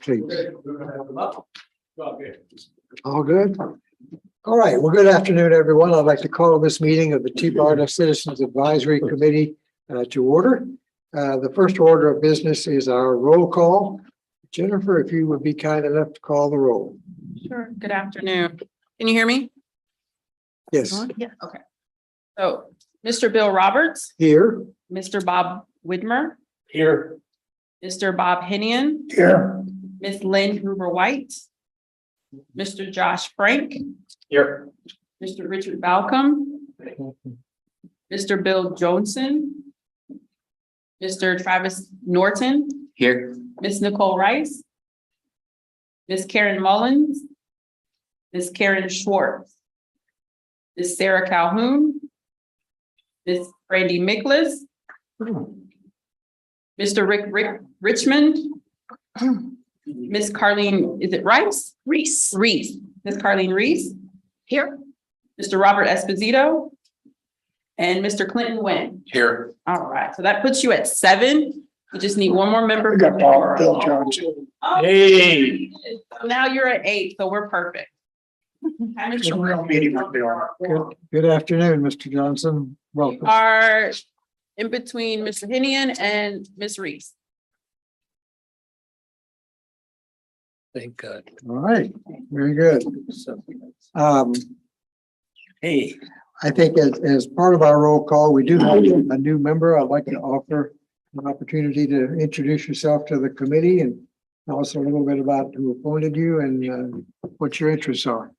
please. All good? All right. Well, good afternoon, everyone. I'd like to call this meeting of the TBARTA Citizens Advisory Committee to order. The first order of business is our roll call. Jennifer, if you would be kind enough to call the roll. Sure. Good afternoon. Can you hear me? Yes. Yeah. Okay. So, Mr. Bill Roberts, Here. Mr. Bob Widmer, Here. Mr. Bob Hinian, Here. Ms. Lynn Gruber White, Mr. Josh Frank, Here. Mr. Richard Balcom, Mr. Bill Johnson, Mr. Travis Norton, Here. Ms. Nicole Rice, Ms. Karen Mullins, Ms. Karen Schwartz, Ms. Sarah Calhoun, Ms. Brandy Miklas, Mr. Rick Richmond, Ms. Carleen, is it Rice? Reese. Ms. Carleen Reese. Here. Mr. Robert Esposito. And Mr. Clinton Nguyen. Here. All right, so that puts you at 7. We just need one more member. We got Bill Johnson. Oh, Hey. so now you're at 8, so we're perfect. It's a real meeting with Bill. Good afternoon, Mr. Johnson. We Welcome. are in between Mr. Hinian and Ms. Reese. Thank God. All right, very good. Hey. I think as part of our roll call, we do have a new member. I'd like to offer an opportunity to introduce yourself to the committee and tell us a little bit about who appointed you and what your interests are.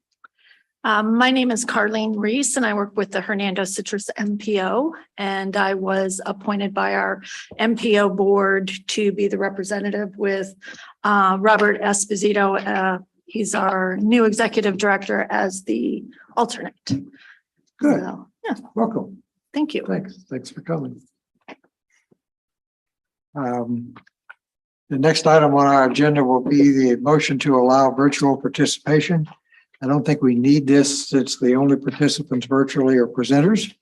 My name is Carleen Reese and I work with the Hernando Citrus MPO, and I was appointed by our MPO board to be the representative with Robert Esposito. He's our new executive director as the alternate. Good. So, yeah, Welcome. thank you. Thanks for coming. The next item on our agenda will be the motion to allow virtual participation. I don't think we need this since the only participants virtually are presenters.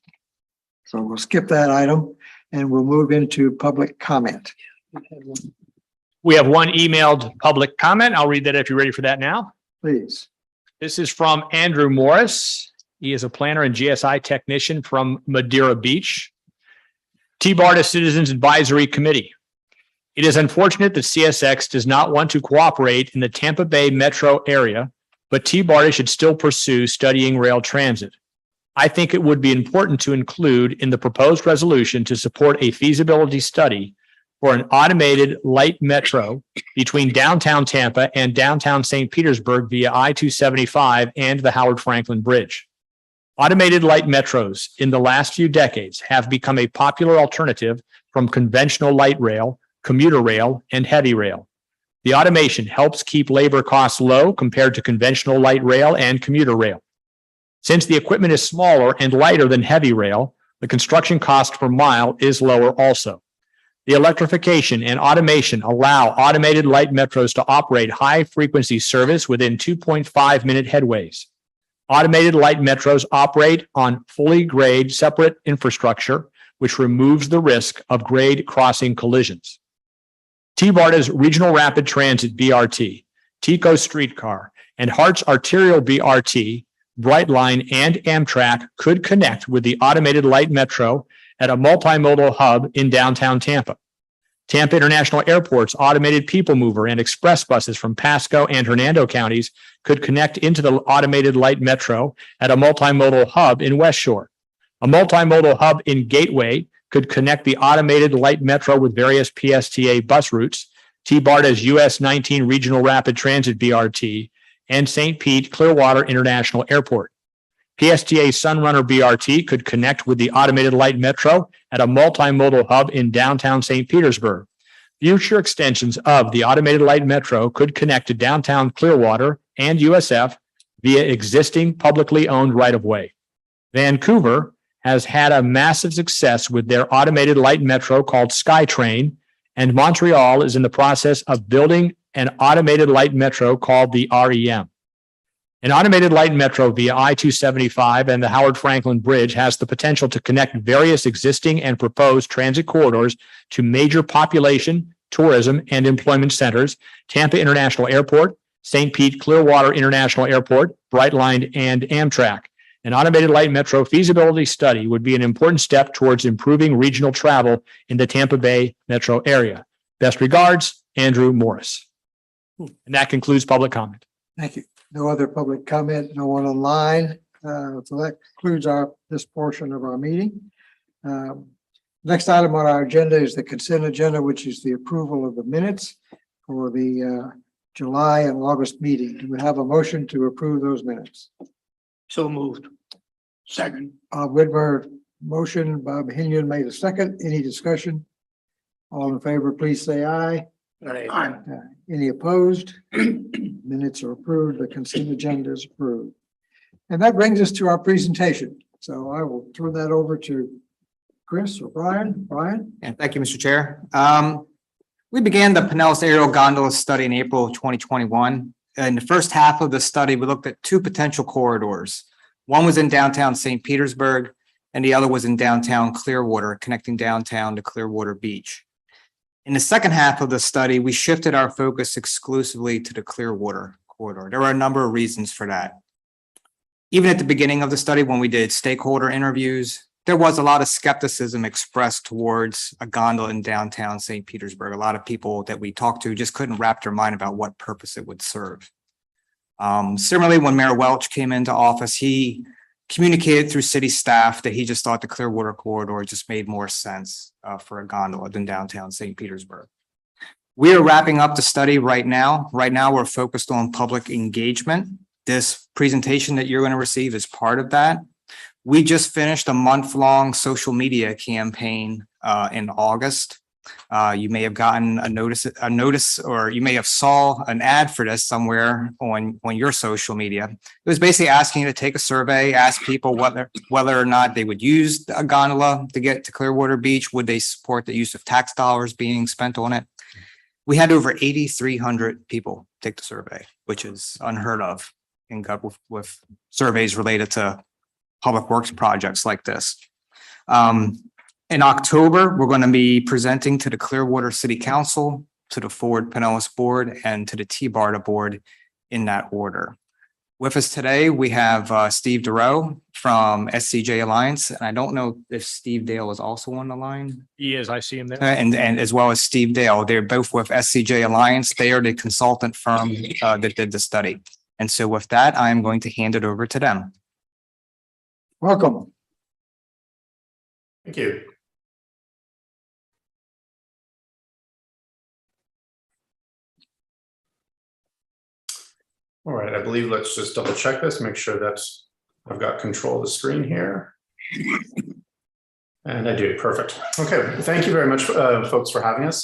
So we'll skip that item and we'll move into public comment. We have one emailed public comment. I'll read that if you're ready for that now. Please. This is from Andrew Morris. He is a planner and GSI technician from Madeira Beach. TBARTA Citizens Advisory Committee. It is unfortunate that CSX does not want to cooperate in the Tampa Bay metro area, but TBARTA should still pursue studying rail transit. I think it would be important to include in the proposed resolution to support a feasibility study for an automated light metro between downtown Tampa and downtown St. Petersburg via I-275 and the Howard Franklin Bridge. Automated light metros in the last few decades have become a popular alternative from conventional light rail, commuter rail, and heavy rail. The automation helps keep labor costs low compared to conventional light rail and commuter rail. Since the equipment is smaller and lighter than heavy rail, the construction cost per mile is lower also. The electrification and automation allow automated light metros to operate high-frequency service within 2.5-minute headways. Automated light metros operate on fully grade separate infrastructure, which removes the risk of grade crossing collisions. TBARTA's Regional Rapid Transit BRT, TECO Streetcar, and Hart's Arterial BRT, Brightline, and Amtrak could connect with the automated light metro at a multimodal hub in downtown Tampa. Tampa International Airport's automated people mover and express buses from Pasco and Hernando counties could connect into the automated light metro at a multimodal hub in West Shore. A multimodal hub in Gateway could connect the automated light metro with various PSTA bus routes, TBARTA's US 19 Regional Rapid Transit BRT, and St. Pete Clearwater International Airport. PSTA Sunrunner BRT could connect with the automated light metro at a multimodal hub in downtown St. Petersburg. Future extensions of the automated light metro could connect to downtown Clearwater and USF via existing publicly owned right-of-way. Vancouver has had a massive success with their automated light metro called SkyTrain, and Montreal is in the process of building an automated light metro called the REM. An automated light metro via I-275 and the Howard Franklin Bridge has the potential to connect various existing and proposed transit corridors to major population, tourism, and employment centers, Tampa International Airport, St. Pete Clearwater International Airport, Brightline, and Amtrak. An automated light metro feasibility study would be an important step towards improving regional travel in the Tampa Bay metro area. Best regards, Andrew Morris. And that concludes public comment. Thank you. No other public comment, no one online. So that concludes this portion of our meeting. Next item on our agenda is the consent agenda, which is the approval of the minutes for the July and August meeting. Do we have a motion to approve those minutes? So moved. Second. Whitmer motion, Bob Hinion made a second. Any discussion? All in favor, please say aye. Aye. Any opposed? Minutes are approved. The consent agenda is approved. And that brings us to our presentation. So I will turn that over to Chris or Brian. Brian? And thank you, Mr. Chair. We began the Pinellas Aerial Gondola study in April of 2021. In the first half of the study, we looked at two potential corridors. One was in downtown St. Petersburg, and the other was in downtown Clearwater, connecting downtown to Clearwater Beach. In the second half of the study, we shifted our focus exclusively to the Clearwater corridor. There were a number of reasons for that. Even at the beginning of the study, when we did stakeholder interviews, there was a lot of skepticism expressed towards a gondola in downtown St. Petersburg. A lot of people that we talked to just couldn't wrap their mind about what purpose it would serve. Similarly, when Mayor Welch came into office, he communicated through city staff that he just thought the Clearwater corridor just made more sense for a gondola than downtown St. Petersburg. We are wrapping up the study right now. Right now, we're focused on public engagement. This presentation that you're going to receive is part of that. We just finished a month-long social media campaign in August. You may have gotten a notice, or you may have saw an ad for this somewhere on your social media. It was basically asking you to take a survey, ask people whether or not they would use a gondola to get to Clearwater Beach. Would they support the use of tax dollars being spent on it? We had over 8,300 people take the survey, which is unheard of with surveys related to public works projects like this. In October, we're going to be presenting to the Clearwater City Council, to the Ford Pinellas Board, and to the TBARTA Board in that order. With us today, we have Steve Durow from SCJ Alliance, and I don't know if Steve Dale is also on the line. He is, I see him there. And as well as Steve Dale. They're both with SCJ Alliance. They are the consultant firm that did the study. And so with that, I'm going to hand it over to them. Welcome. Thank you. All right, I believe let's just double check this, make sure that I've got control of the screen here. And I do, perfect. Okay, thank you very much, folks, for having us.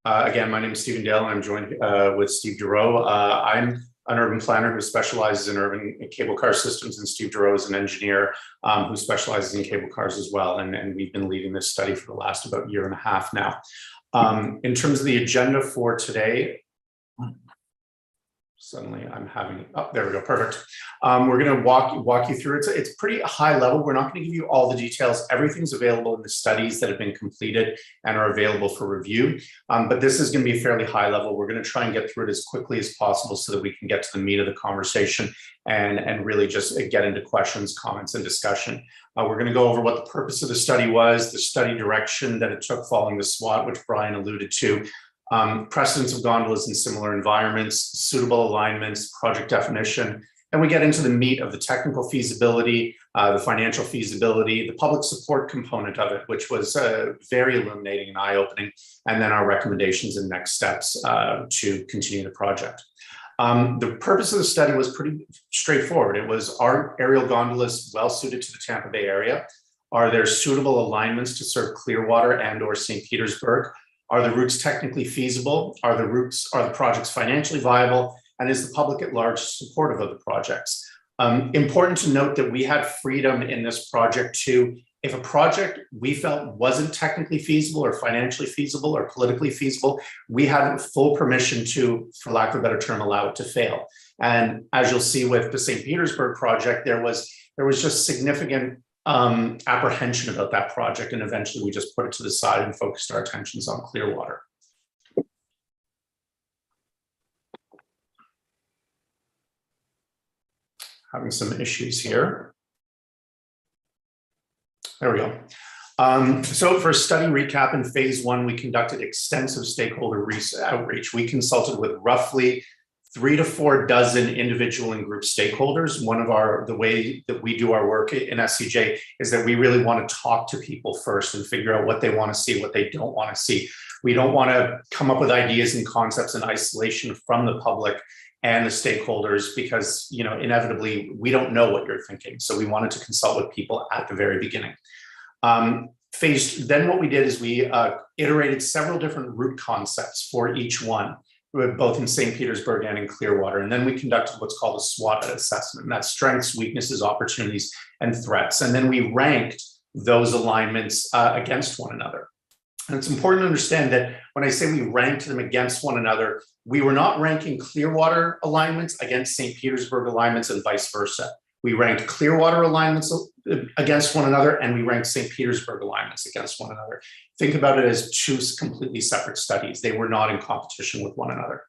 Again, my name is Stephen Dale, and I'm joined with Steve Durow. I'm an urban planner who specializes in urban cable car systems, and Steve Durow is an engineer who specializes in cable cars as well. And we've been leading this study for the last about year and a half now. In terms of the agenda for today, suddenly I'm having, oh, there we go, perfect. We're going to walk you through it. It's pretty high level. We're not going to give you all the details. Everything's available in the studies that have been completed and are available for review. But this is going to be fairly high level. We're going to try and get through it as quickly as possible so that we can get to the meat of the conversation and really just get into questions, comments, and discussion. We're going to go over what the purpose of the study was, the study direction that it took following the SWAT, which Brian alluded to, precedence of gondolas in similar environments, suitable alignments, project definition, and we get into the meat of the technical feasibility, the financial feasibility, the public support component of it, which was very illuminating and eye-opening, and then our recommendations and next steps to continue the project. The purpose of the study was pretty straightforward. It was, are aerial gondolas well suited to the Tampa Bay area? Are there suitable alignments to serve Clearwater and or St. Petersburg? Are the routes technically feasible? Are the projects financially viable? And is the public at large supportive of the projects? Important to note that we had freedom in this project to, if a project we felt wasn't technically feasible or financially feasible or politically feasible, we had full permission to, for lack of a better term, allow it to fail. And as you'll see with the St. Petersburg project, there was just significant apprehension about that project, and eventually we just put it to the side and focused our attentions on Clearwater. Having some issues here. There we go. So for study recap, in phase 1, we conducted extensive stakeholder outreach. We consulted with roughly 3 to 4 dozen individual and group stakeholders. The way that we do our work in SCJ is that we really want to talk to people first and figure out what they want to see, what they don't want to see. We don't want to come up with ideas and concepts in isolation from the public and the stakeholders, because, you know, inevitably we don't know what you're thinking. So we wanted to consult with people at the very beginning. Then what we did is we iterated several different route concepts for each one, both in St. Petersburg and in Clearwater. And then we conducted what's called a SWAT assessment, and that's strengths, weaknesses, opportunities, and threats. And then we ranked those alignments against one another. And it's important to understand that when I say we ranked them against one another, we were not ranking Clearwater alignments against St. Petersburg alignments and vice versa. We ranked Clearwater alignments against one another, and we ranked St. Petersburg alignments against one another. Think about it as 2 completely separate studies. They were not in competition with one another.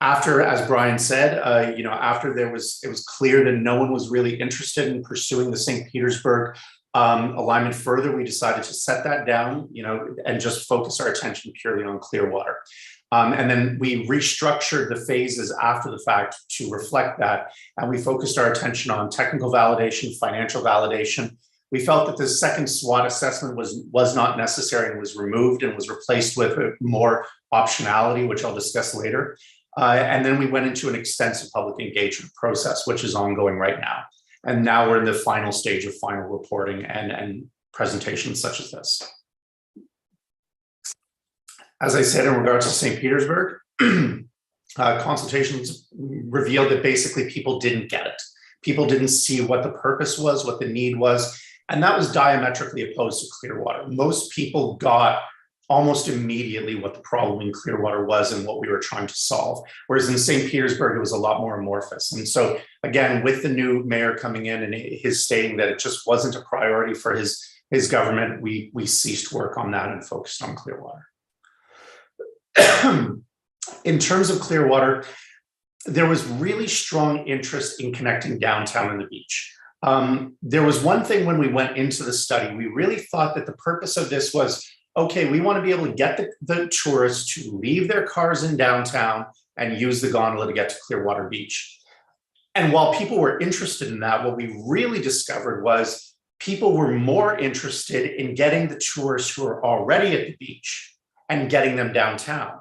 After, as Brian said, after it was clear that no one was really interested in pursuing the St. Petersburg alignment further, we decided to set that down, and just focus our attention purely on Clearwater. And then we restructured the phases after the fact to reflect that. And we focused our attention on technical validation, financial validation. We felt that the second SWAT assessment was not necessary and was removed and was replaced with more optionality, which I'll discuss later. And then we went into an extensive public engagement process, which is ongoing right now. And now we're in the final stage of final reporting and presentations such as this. As I said, in regards to St. Petersburg, consultations revealed that basically people didn't get it. People didn't see what the purpose was, what the need was, and that was diametrically opposed to Clearwater. Most people got almost immediately what the problem in Clearwater was and what we were trying to solve. Whereas in St. Petersburg, it was a lot more amorphous. And so again, with the new mayor coming in and his stating that it just wasn't a priority for his government, we ceased work on that and focused on Clearwater. In terms of Clearwater, there was really strong interest in connecting downtown and the beach. There was one thing when we went into the study, we really thought that the purpose of this was, okay, we want to be able to get the tourists to leave their cars in downtown and use the gondola to get to Clearwater Beach. And while people were interested in that, what we really discovered was people were more interested in getting the tourists who are already at the beach and getting them downtown.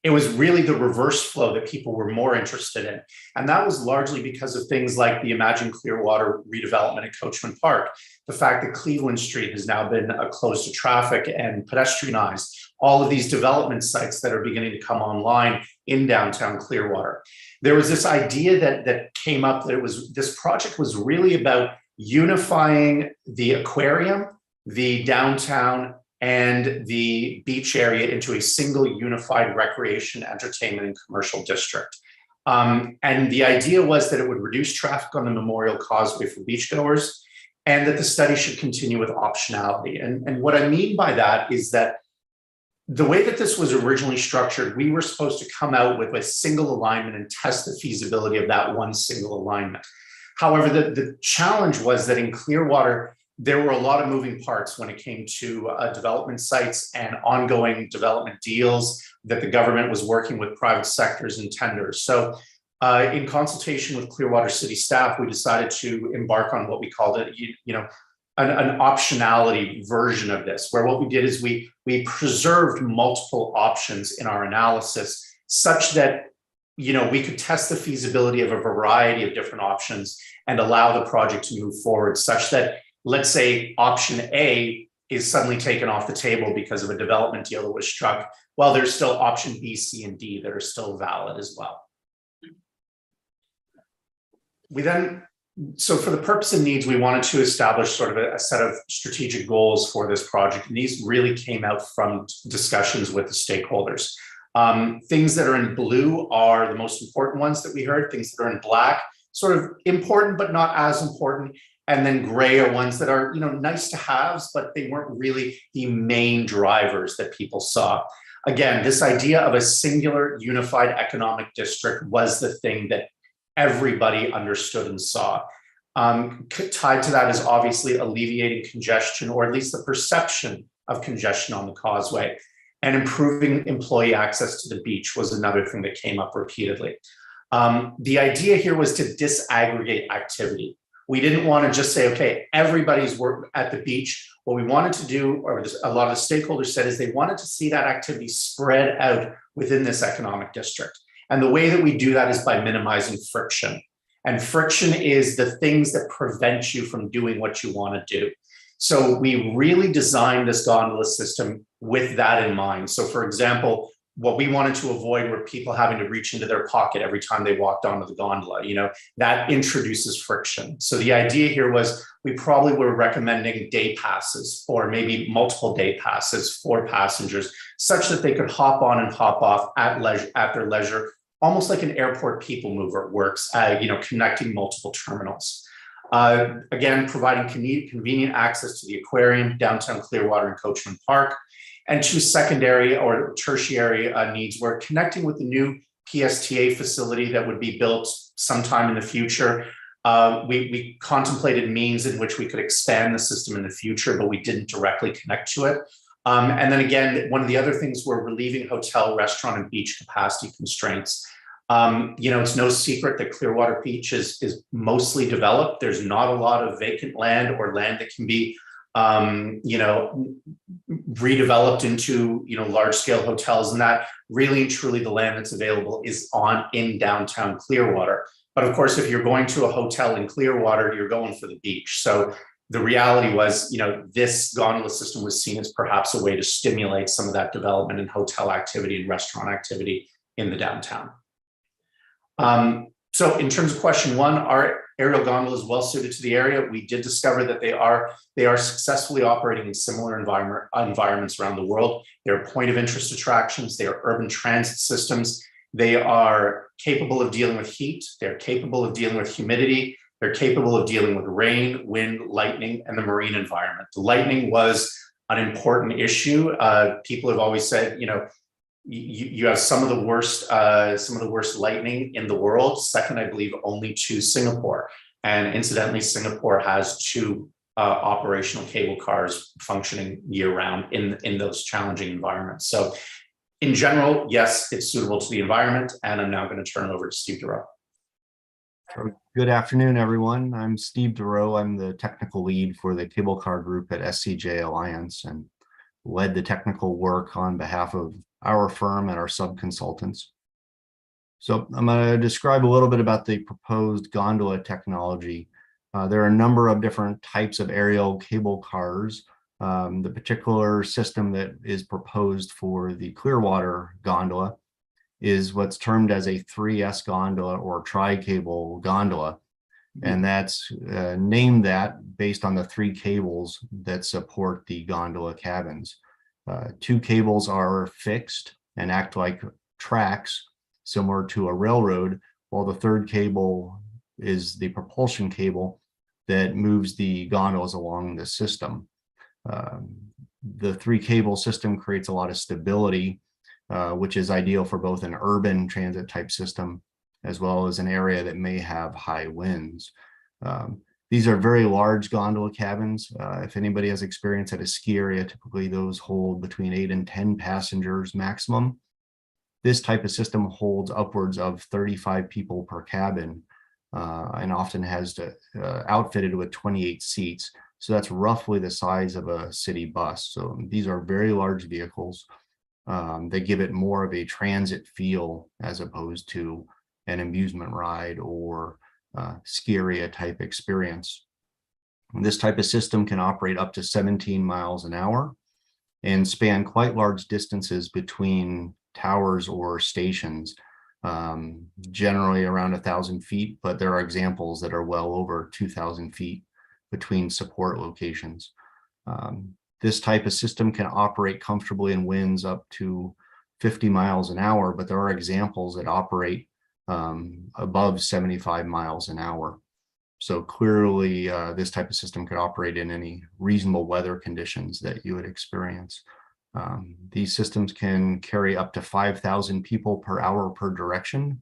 It was really the reverse flow that people were more interested in. And that was largely because of things like the Imagine Clearwater redevelopment at Coachman Park, the fact that Cleveland Street has now been closed to traffic and pedestrianized, all of these development sites that are beginning to come online in downtown Clearwater. There was this idea that came up that this project was really about unifying the aquarium, the downtown, and the beach area into a single unified recreation, entertainment, and commercial district. And the idea was that it would reduce traffic on the Memorial Causeway for beachgoers, and that the study should continue with optionality. And what I mean by that is that the way that this was originally structured, we were supposed to come out with a single alignment and test the feasibility of that one single alignment. However, the challenge was that in Clearwater, there were a lot of moving parts when it came to development sites and ongoing development deals that the government was working with private sectors and tenders. So in consultation with Clearwater City staff, we decided to embark on what we called it, an optionality version of this, where what we did is we preserved multiple options in our analysis such that we could test the feasibility of a variety of different options and allow the project to move forward such that, let's say, option A is suddenly taken off the table because of a development deal that was struck, while there's still option B, C, and D that are still valid as well. So for the purpose and needs, we wanted to establish sort of a set of strategic goals for this project. And these really came out from discussions with the stakeholders. Things that are in blue are the most important ones that we heard. Things that are in black, sort of important, but not as important. And then gray are ones that are, nice to haves, but they weren't really the main drivers that people saw. Again, this idea of a singular unified economic district was the thing that everybody understood and saw. Tied to that is obviously alleviating congestion, or at least the perception of congestion on the causeway, and improving employee access to the beach was another thing that came up repeatedly. The idea here was to disaggregate activity. We didn't want to just say, okay, everybody's work at the beach. What we wanted to do, or a lot of the stakeholders said, is they wanted to see that activity spread out within this economic district. And the way that we do that is by minimizing friction. And friction is the things that prevent you from doing what you want to do. So we really designed this gondola system with that in mind. So for example, what we wanted to avoid were people having to reach into their pocket every time they walked onto the gondola. You know, that introduces friction. So the idea here was we probably were recommending day passes, or maybe multiple day passes for passengers, such that they could hop on and hop off at their leisure, almost like an airport people mover works, you know, connecting multiple terminals. Again, providing convenient access to the aquarium, downtown Clearwater, and Coachman Park. And two secondary or tertiary needs were connecting with the new PSTA facility that would be built sometime in the future. We contemplated means in which we could expand the system in the future, but we didn't directly connect to it. And then again, one of the other things were relieving hotel, restaurant, and beach capacity constraints. You know, it's no secret that Clearwater Beach is mostly developed. There's not a lot of vacant land or land that can be you know, redeveloped into, you know, large scale hotels, and that really and truly the land that's available is in downtown Clearwater. But of course, if you're going to a hotel in Clearwater, you're going for the beach. So the reality was, you know, this gondola system was seen as perhaps a way to stimulate some of that development in hotel activity and restaurant activity in the downtown. So in terms of question one, are aerial gondolas well suited to the area? We did discover that they are successfully operating in similar environments around the world. They're point of interest attractions. They are urban transit systems. They are capable of dealing with heat. They're capable of dealing with humidity. They're capable of dealing with rain, wind, lightning, and the marine environment. The lightning was an important issue. People have always said, you know, you have some of the worst lightning in the world. Second, I believe, only to Singapore. And incidentally, Singapore has two operational cable cars functioning year round in those challenging environments. So in general, yes, it's suitable to the environment. And I'm now going to turn it over to Steve Durow. Good afternoon, everyone. I'm Steve Durow. I'm the technical lead for the cable car group at SCJ Alliance and led the technical work on behalf of our firm and our sub-consultants. So I'm going to describe a little bit about the proposed gondola technology. There are a number of different types of aerial cable cars. The particular system that is proposed for the Clearwater gondola is what's termed as a 3S gondola or tri-cable gondola. And that's named that based on the three cables that support the gondola cabins. Two cables are fixed and act like tracks similar to a railroad, while the third cable is the propulsion cable that moves the gondolas along the system. The three cable system creates a lot of stability, which is ideal for both an urban transit type system as well as an area that may have high winds. These are very large gondola cabins. If anybody has experience at a ski area, typically those hold between 8 and 10 passengers maximum. This type of system holds upwards of 35 people per cabin and often has outfitted with 28 seats. So that's roughly the size of a city bus. So these are very large vehicles. They give it more of a transit feel as opposed to an amusement ride or ski area type experience. This type of system can operate up to 17 miles an hour and span quite large distances between towers or stations, generally around 1,000 feet, but there are examples that are well over 2,000 feet between support locations. This type of system can operate comfortably in winds up to 50 miles an hour, but there are examples that operate above 75 miles an hour. So clearly, this type of system could operate in any reasonable weather conditions that you would experience. These systems can carry up to 5,000 people per hour per direction,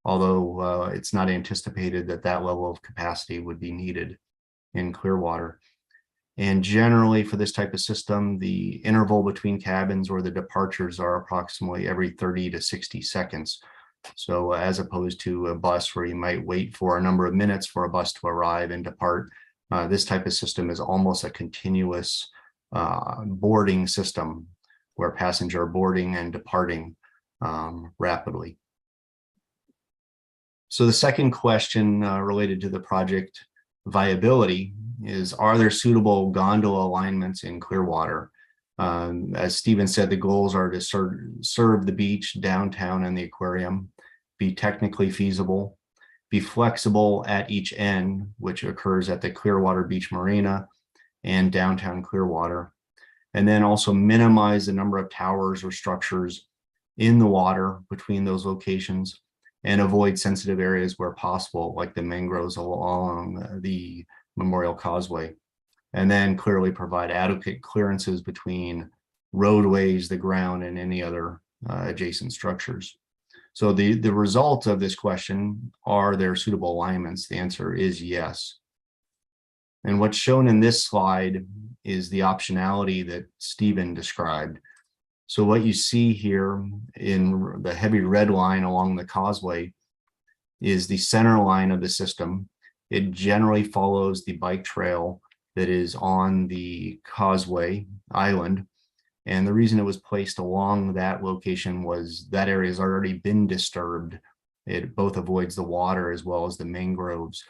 although it's not anticipated that that level of capacity would be needed in Clearwater. And generally for this type of system, the interval between cabins or the departures are approximately every 30 to 60 seconds. So as opposed to a bus where you might wait for a number of minutes for a bus to arrive and depart, this type of system is almost a continuous boarding system where passengers are boarding and departing rapidly. So the second question related to the project viability is, are there suitable gondola alignments in Clearwater? As Stephen said, the goals are to serve the beach, downtown, and the aquarium, be technically feasible, be flexible at each end, which occurs at the Clearwater Beach Marina and downtown Clearwater, and then also minimize the number of towers or structures in the water between those locations, and avoid sensitive areas where possible, like the mangroves along the Memorial Causeway. And then clearly provide adequate clearances between roadways, the ground, and any other adjacent structures. So the result of this question, are there suitable alignments? The answer is yes. And what's shown in this slide is the optionality that Stephen described. So what you see here in the heavy red line along the causeway is the center line of the system. It generally follows the bike trail that is on the causeway island. And the reason it was placed along that location was that area has already been disturbed. It both avoids the water as well as the mangroves.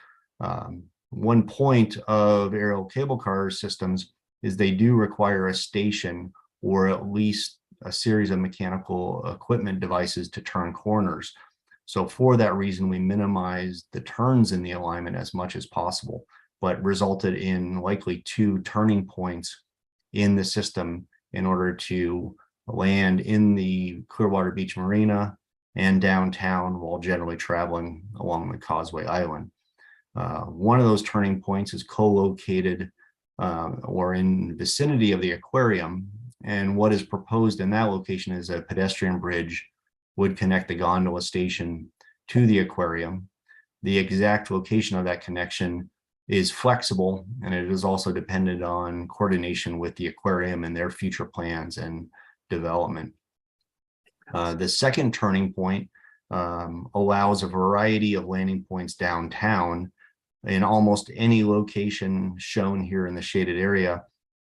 One point of aerial cable car systems is they do require a station or at least a series of mechanical equipment devices to turn corners. So for that reason, we minimized the turns in the alignment as much as possible, but resulted in likely 2 turning points in the system in order to land in the Clearwater Beach Marina and downtown while generally traveling along the Causeway Island. One of those turning points is co-located or in vicinity of the aquarium. And what is proposed in that location is a pedestrian bridge would connect the gondola station to the aquarium. The exact location of that connection is flexible, and it is also dependent on coordination with the aquarium and their future plans and development. The second turning point allows a variety of landing points downtown in almost any location shown here in the shaded area,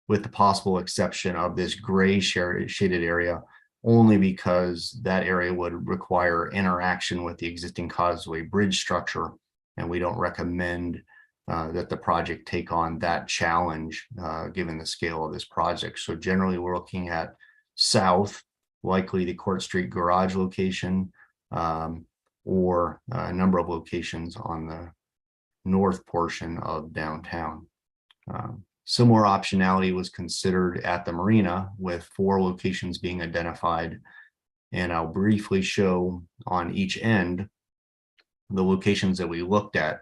with the possible exception of this gray shaded area, only because that area would require interaction with the existing causeway bridge structure, and we don't recommend that the project take on that challenge given the scale of this project. So generally we're looking at south, likely the Court Street garage location, or a number of locations on the north portion of downtown. Similar optionality was considered at the marina, with 4 locations being identified, and I'll briefly show on each end the locations that we looked at.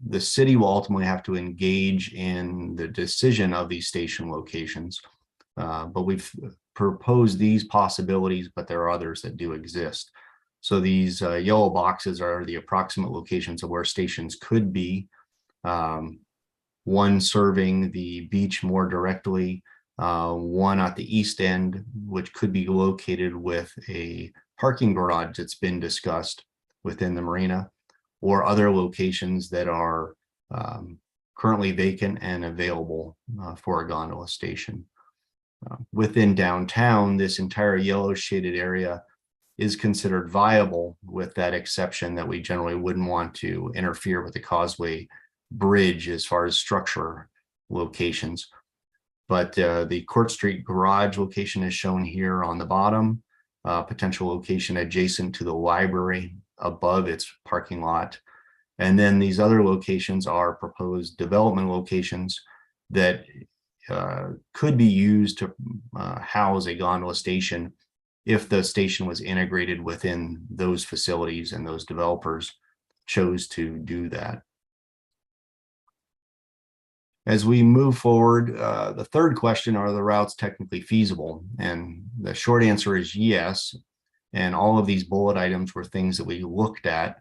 The city will ultimately have to engage in the decision of these station locations, but we've proposed these possibilities, but there are others that do exist. So these yellow boxes are the approximate locations of where stations could be. One serving the beach more directly, one at the east end, which could be located with a parking garage that's been discussed within the marina, or other locations that are currently vacant and available for a gondola station. Within downtown, this entire yellow shaded area is considered viable, with that exception that we generally wouldn't want to interfere with the causeway bridge as far as structure locations. But the Court Street garage location is shown here on the bottom, potential location adjacent to the library above its parking lot. And then these other locations are proposed development locations that could be used to house a gondola station if the station was integrated within those facilities and those developers chose to do that. As we move forward, the third question, are the routes technically feasible? And the short answer is yes. And all of these bullet items were things that we looked at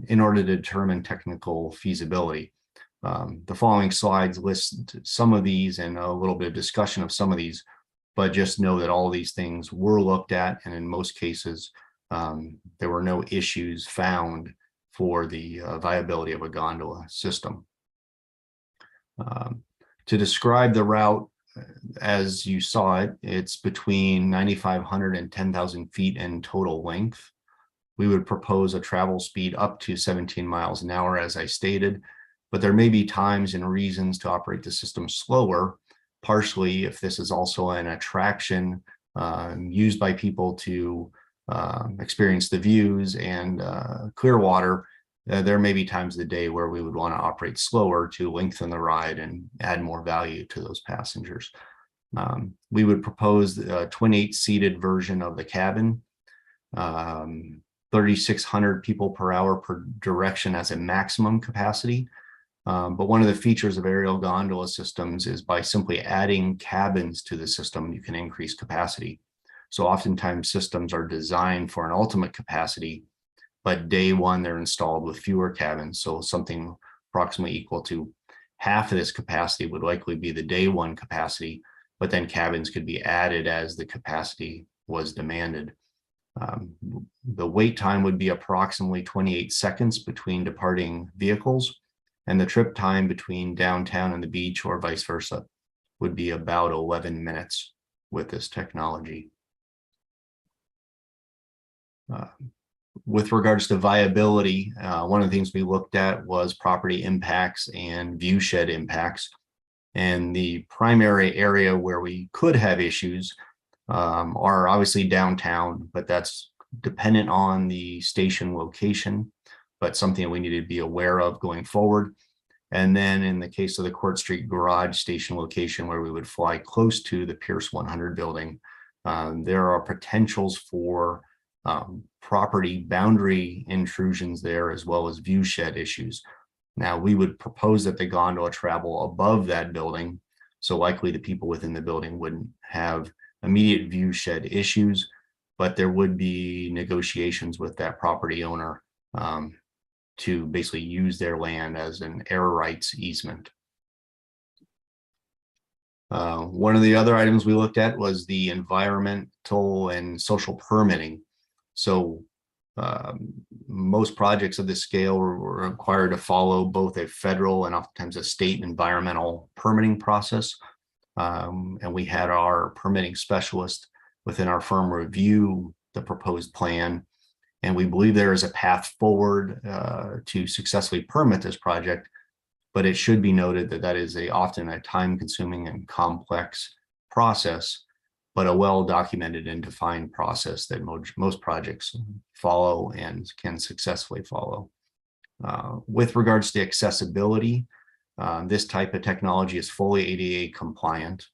in order to determine technical feasibility. The following slides list some of these and a little bit of discussion of some of these, but just know that all these things were looked at, and in most cases, there were no issues found for the viability of a gondola system. To describe the route, as you saw it, it's between 9,500 and 10,000 feet in total length. We would propose a travel speed up to 17 miles an hour, as I stated, but there may be times and reasons to operate the system slower, partially if this is also an attraction used by people to experience the views and Clearwater. There may be times of the day where we would want to operate slower to lengthen the ride and add more value to those passengers. We would propose a 28-seated version of the cabin, 3,600 people per hour per direction as a maximum capacity. But one of the features of aerial gondola systems is by simply adding cabins to the system, you can increase capacity. So oftentimes systems are designed for an ultimate capacity, but day one they're installed with fewer cabins. So something approximately equal to half of this capacity would likely be the day one capacity, but then cabins could be added as the capacity was demanded. The wait time would be approximately 28 seconds between departing vehicles, and the trip time between downtown and the beach or vice versa would be about 11 minutes with this technology. With regards to viability, one of the things we looked at was property impacts and view shed impacts. And the primary area where we could have issues are obviously downtown, but that's dependent on the station location, but something we need to be aware of going forward. And then in the case of the Court Street Garage station location, where we would fly close to the Pierce 100 building, there are potentials for property boundary intrusions there, as well as view shed issues. Now, we would propose that the gondola travel above that building, so likely the people within the building wouldn't have immediate view shed issues, but there would be negotiations with that property owner to basically use their land as an air rights easement. One of the other items we looked at was the environmental and social permitting. So most projects of this scale were required to follow both a federal and oftentimes a state environmental permitting process. And we had our permitting specialist within our firm review the proposed plan. And we believe there is a path forward to successfully permit this project, but it should be noted that that is often a time-consuming and complex process, but a well-documented and defined process that most projects follow and can successfully follow. With regards to accessibility, this type of technology is fully ADA compliant.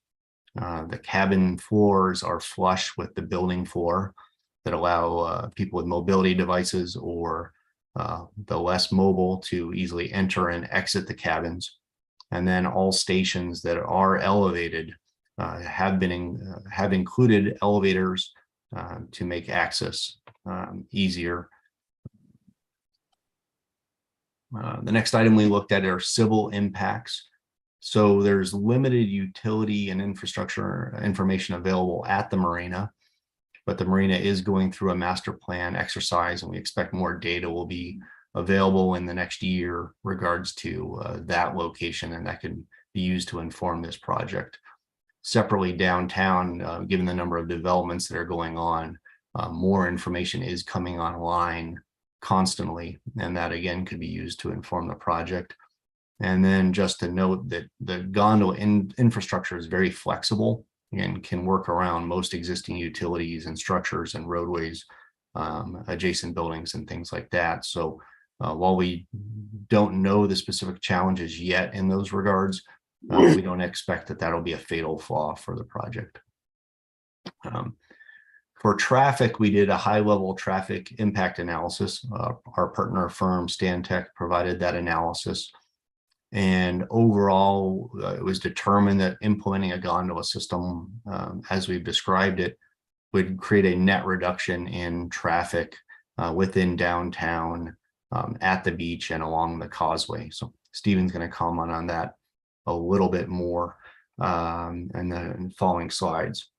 The cabin floors are flush with the building floor that allow people with mobility devices or the less mobile to easily enter and exit the cabins. And then all stations that are elevated have included elevators to make access easier. The next item we looked at are civil impacts. So there's limited utility and infrastructure information available at the marina, but the marina is going through a master plan exercise, and we expect more data will be available in the next year regards to that location, and that can be used to inform this project. Separately, downtown, given the number of developments that are going on, more information is coming online constantly, and that again could be used to inform the project. And then just to note that the gondola infrastructure is very flexible and can work around most existing utilities and structures and roadways, adjacent buildings and things like that. So while we don't know the specific challenges yet in those regards, we don't expect that that'll be a fatal flaw for the project. For traffic, we did a high-level traffic impact analysis. Our partner firm, Stantec, provided that analysis. And overall, it was determined that implementing a gondola system, as we've described it, would create a net reduction in traffic within downtown, at the beach and along the causeway. So Stephen's going to comment on that a little bit more in the following slides.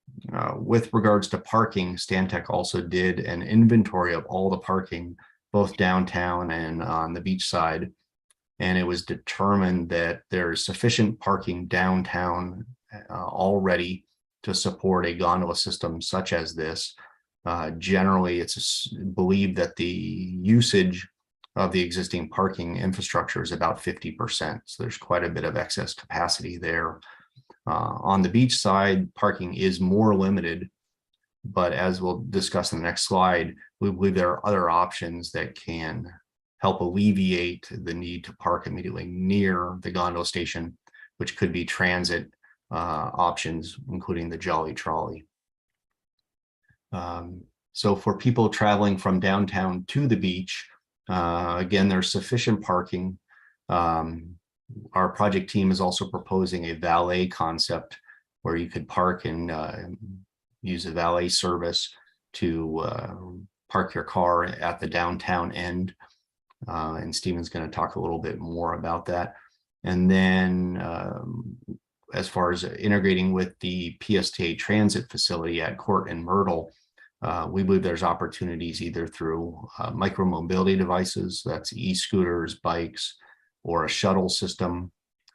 With regards to parking, Stantec also did an inventory of all the parking, both downtown and on the beach side. And it was determined that there is sufficient parking downtown already to support a gondola system such as this. Generally, it's believed that the usage of the existing parking infrastructure is about 50%. So there's quite a bit of excess capacity there. On the beach side, parking is more limited, but as we'll discuss in the next slide, we believe there are other options that can help alleviate the need to park immediately near the gondola station, which could be transit options, including the Jolly Trolley. So for people traveling from downtown to the beach, again, there's sufficient parking. Our project team is also proposing a valet concept where you could park and use a valet service to park your car at the downtown end. And Stephen's going to talk a little bit more about that. And then as far as integrating with the PSTA transit facility at Court and Myrtle, we believe there's opportunities either through micromobility devices, that's e-scooters, bikes, or a shuttle system,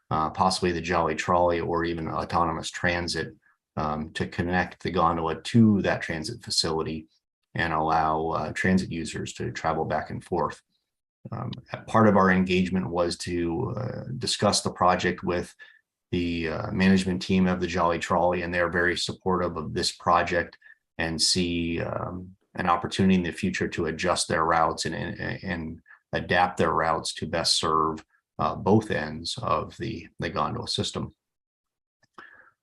possibly the Jolly Trolley, or even autonomous transit to connect the gondola to that transit facility and allow transit users to travel back and forth. Part of our engagement was to discuss the project with the management team of the Jolly Trolley, and they're very supportive of this project and see an opportunity in the future to adjust their routes and adapt their routes to best serve both ends of the gondola system.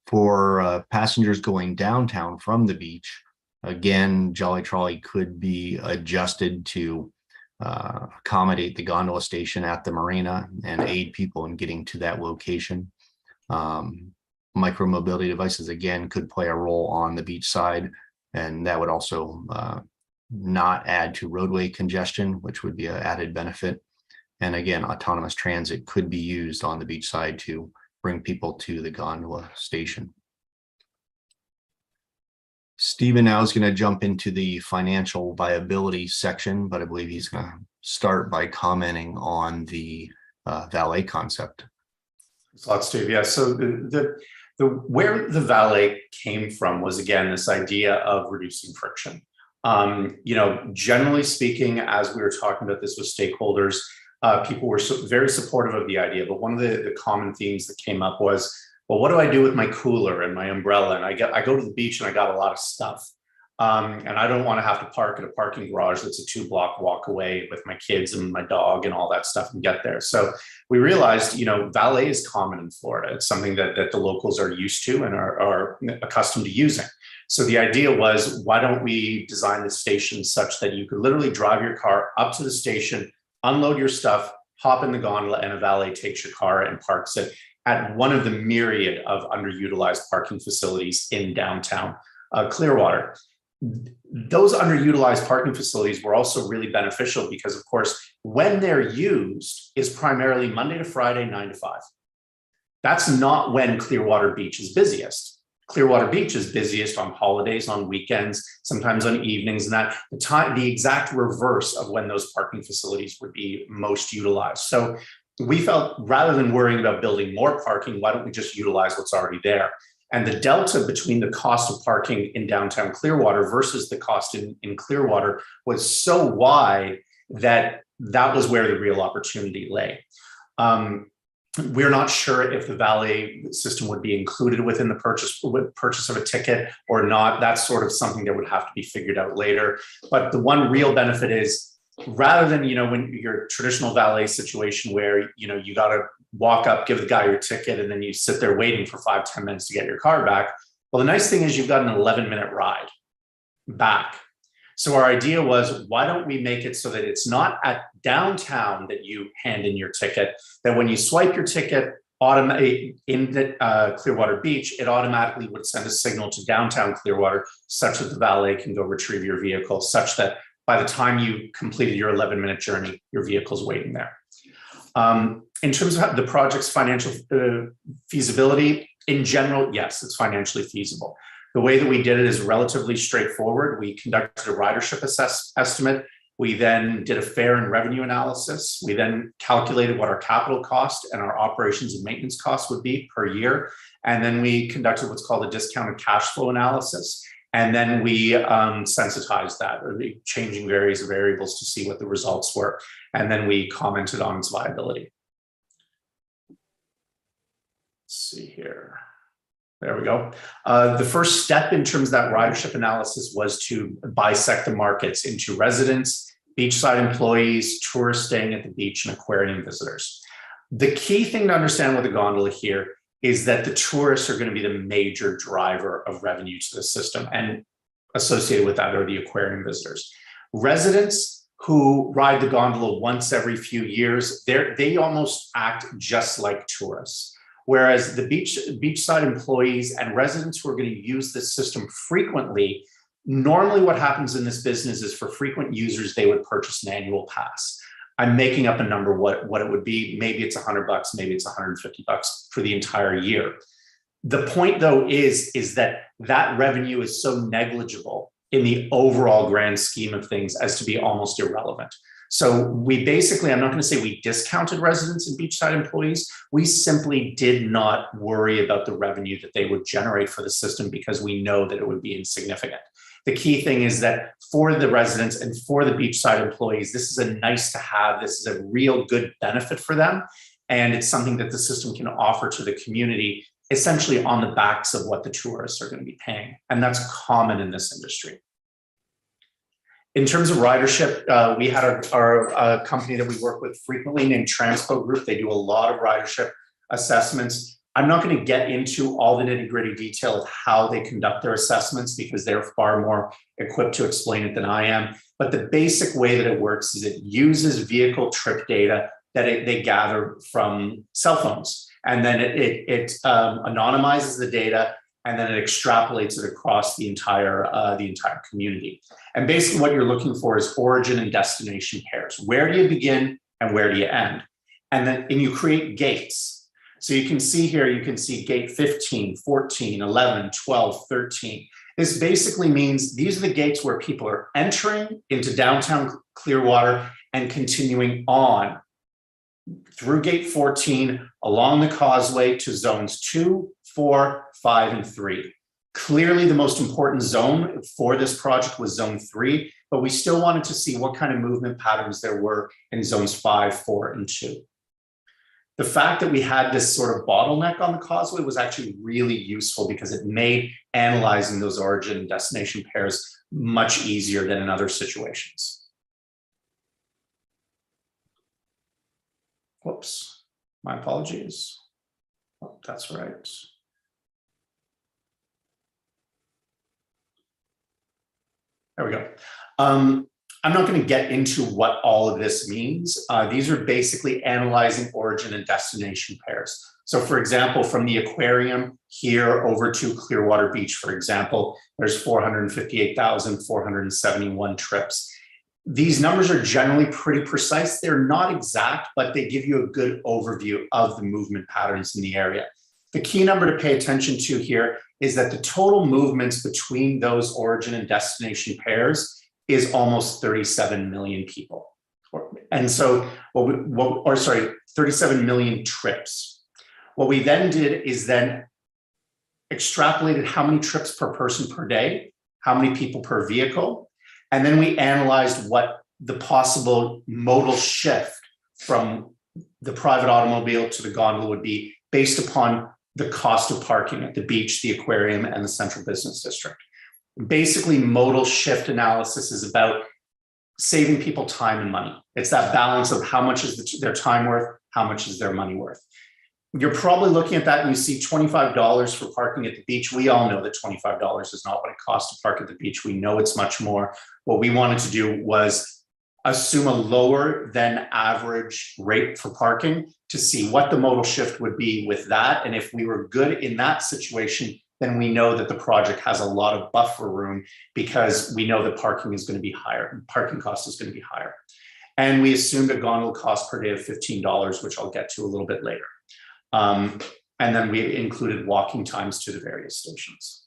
For passengers going downtown from the beach, again, Jolly Trolley could be adjusted to accommodate the gondola station at the marina and aid people in getting to that location. Micromobility devices, again, could play a role on the beach side, and that would also not add to roadway congestion, which would be an added benefit. And again, autonomous transit could be used on the beach side to bring people to the gondola station. Stephen now is going to jump into the financial viability section, but I believe he's going to start by commenting on the valet concept. Thanks a lot, Steve. Yeah, so where the valet came from was, again, this idea of reducing friction. Generally speaking, as we were talking about this with stakeholders, people were very supportive of the idea, but one of the common themes that came up was, well, what do I do with my cooler and my umbrella? And I go to the beach and I got a lot of stuff. And I don't want to have to park at a parking garage that's a 2-block walk away with my kids and my dog and all that stuff and get there. So we realized, valet is common in Florida. It's something that the locals are used to and are accustomed to using. So the idea was, why don't we design the station such that you could literally drive your car up to the station, unload your stuff, hop in the gondola, and a valet takes your car and parks it at one of the myriad of underutilized parking facilities in downtown Clearwater. Those underutilized parking facilities were also really beneficial because, of course, when they're used is primarily Monday to Friday, 9 to 5. That's not when Clearwater Beach is busiest. Clearwater Beach is busiest on holidays, on weekends, sometimes on evenings, and that the exact reverse of when those parking facilities would be most utilized. So we felt, rather than worrying about building more parking, why don't we just utilize what's already there? And the delta between the cost of parking in downtown Clearwater versus the cost in Clearwater was so wide that was where the real opportunity lay. We're not sure if the valet system would be included within the purchase of a ticket or not. That's sort of something that would have to be figured out later. But the one real benefit is, rather than, when your traditional valet situation where, you got to walk up, give the guy your ticket, and then you sit there waiting for 5-10 minutes to get your car back. Well, the nice thing is you've got an 11-minute ride back. So our idea was, why don't we make it so that it's not at downtown that you hand in your ticket, that when you swipe your ticket, in the Clearwater Beach, it automatically would send a signal to downtown Clearwater such that the valet can go retrieve your vehicle, such that by the time you completed your 11-minute journey, your vehicle's waiting there. In terms of the project's financial feasibility, in general, yes, it's financially feasible. The way that we did it is relatively straightforward. We conducted a ridership estimate. We then did a fare and revenue analysis. We then calculated what our capital cost and our operations and maintenance costs would be per year. And then we conducted what's called a discounted cash flow analysis. And then we sensitized that, or changing various variables to see what the results were. And then we commented on its viability. Let's see here. There we go. The first step in terms of that ridership analysis was to bisect the markets into residents, beachside employees, tourists staying at the beach, and aquarium visitors. The key thing to understand with the gondola here is that the tourists are going to be the major driver of revenue to the system, and associated with that are the aquarium visitors. Residents who ride the gondola once every few years, they almost act just like tourists. Whereas the beachside employees and residents who are going to use this system frequently, normally what happens in this business is for frequent users, they would purchase an annual pass. I'm making up a number what it would be. Maybe it's $100, maybe it's $150 for the entire year. The point though is that revenue is so negligible in the overall grand scheme of things as to be almost irrelevant. So we basically, I'm not going to say we discounted residents and beachside employees. We simply did not worry about the revenue that they would generate for the system because we know that it would be insignificant. The key thing is that for the residents and for the beachside employees, this is a nice to have. This is a real good benefit for them. And it's something that the system can offer to the community, essentially on the backs of what the tourists are going to be paying. And that's common in this industry. In terms of ridership, we had our company that we work with frequently named Transpo Group. They do a lot of ridership assessments. I'm not going to get into all the nitty-gritty detail of how they conduct their assessments because they're far more equipped to explain it than I am. But the basic way that it works is it uses vehicle trip data that they gather from cell phones. And then it anonymizes the data, and then it extrapolates it across the entire community. And basically what you're looking for is origin and destination pairs. Where do you begin and where do you end? And you create gates. So you can see here, you can see gate 15, 14, 11, 12, 13. This basically means these are the gates where people are entering into downtown Clearwater and continuing on through gate 14 along the causeway to zones 2, 4, 5, and 3. Clearly, the most important zone for this project was zone 3, but we still wanted to see what kind of movement patterns there were in zones 5, 4, and 2. The fact that we had this sort of bottleneck on the causeway was actually really useful because it made analyzing those origin and destination pairs much easier than in other situations. Whoops, my apologies. Oh, that's right. There we go. I'm not going to get into what all of this means. These are basically analyzing origin and destination pairs. So for example, from the aquarium here over to Clearwater Beach, for example, there's 458,471 trips. These numbers are generally pretty precise. They're not exact, but they give you a good overview of the movement patterns in the area. The key number to pay attention to here is that the total movements between those origin and destination pairs is almost 37 million people. And so, 37 million trips. What we then did is then extrapolated how many trips per person per day, how many people per vehicle, and then we analyzed what the possible modal shift from the private automobile to the gondola would be based upon the cost of parking at the beach, the aquarium, and the central business district. Basically, modal shift analysis is about saving people time and money. It's that balance of how much is their time worth, how much is their money worth. You're probably looking at that and you see $25 for parking at the beach. We all know that $25 is not what it costs to park at the beach. We know it's much more. What we wanted to do was assume a lower than average rate for parking to see what the modal shift would be with that. And if we were good in that situation, then we know that the project has a lot of buffer room because we know that parking is going to be higher, parking cost is going to be higher. And we assumed a gondola cost per day of $15, which I'll get to a little bit later. And then we included walking times to the various stations.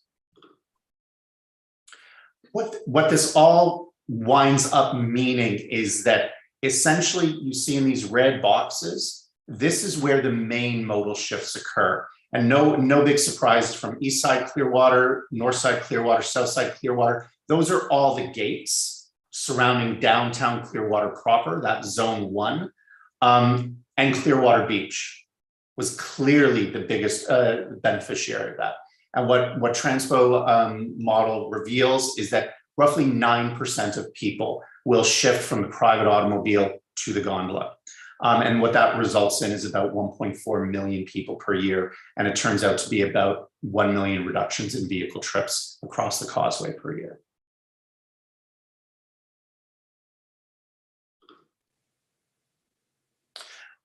What this all winds up meaning is that essentially you see in these red boxes, this is where the main modal shifts occur. And no big surprises from east side Clearwater, north side Clearwater, south side Clearwater. Those are all the gates surrounding downtown Clearwater proper, that zone 1. And Clearwater Beach was clearly the biggest beneficiary of that. And what Transpo model reveals is that roughly 9% of people will shift from the private automobile to the gondola. And what that results in is about 1.4 million people per year. And it turns out to be about 1 million reductions in vehicle trips across the causeway per year.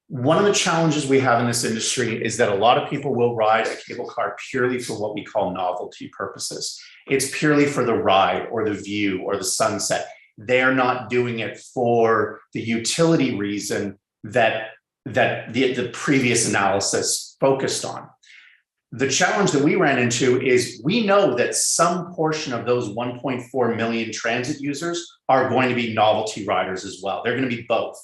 One of the challenges we have in this industry is that a lot of people will ride a cable car purely for what we call novelty purposes. It's purely for the ride or the view or the sunset. They're not doing it for the utility reason that the previous analysis focused on. The challenge that we ran into is we know that some portion of those 1.4 million transit users are going to be novelty riders as well. They're going to be both.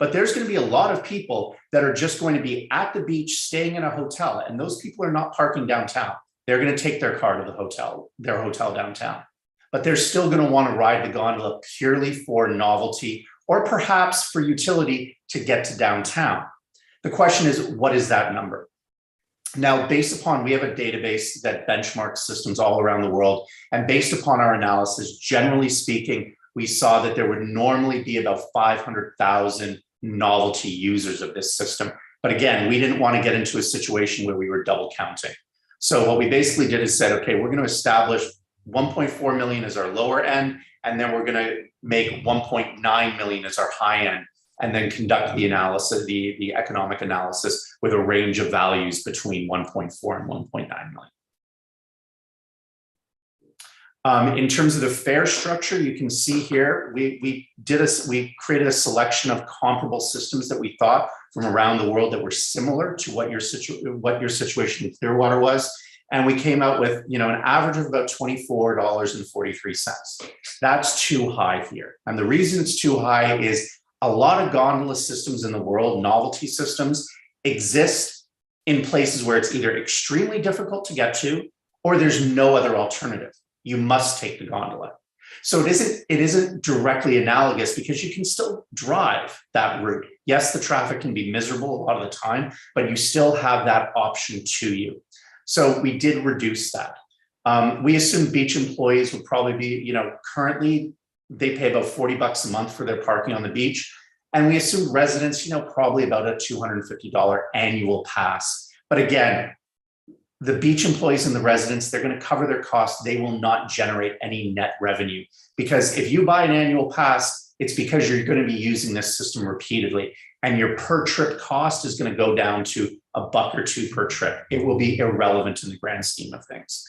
But there's going to be a lot of people that are just going to be at the beach, staying in a hotel, and those people are not parking downtown. They're going to take their car to the hotel, their hotel downtown. But they're still going to want to ride the gondola purely for novelty or perhaps for utility to get to downtown. The question is, what is that number? Now, based upon, we have a database that benchmarks systems all around the world, and based upon our analysis, generally speaking, we saw that there would normally be about 500,000 novelty users of this system. But again, we didn't want to get into a situation where we were double counting. So what we basically did is said, okay, we're going to establish 1.4 million as our lower end, and then we're going to make 1.9 million as our high end, and then conduct the analysis, the economic analysis with a range of values between 1.4 and 1.9 million. In terms of the fare structure, you can see here, we created a selection of comparable systems that we thought from around the world that were similar to what your situation in Clearwater was. And we came out with, an average of about $24.43. That's too high here. And the reason it's too high is a lot of gondola systems in the world, novelty systems, exist in places where it's either extremely difficult to get to, or there's no other alternative. You must take the gondola. So it isn't directly analogous because you can still drive that route. Yes, the traffic can be miserable a lot of the time, but you still have that option to you. So we did reduce that. We assumed beach employees would probably be, currently they pay about $40 a month for their parking on the beach. And we assumed residents, probably about a $250 annual pass. But again, the beach employees and the residents, they're going to cover their costs. They will not generate any net revenue, because if you buy an annual pass, it's because you're going to be using this system repeatedly, and your per trip cost is going to go down to $1 or $2 per trip. It will be irrelevant in the grand scheme of things.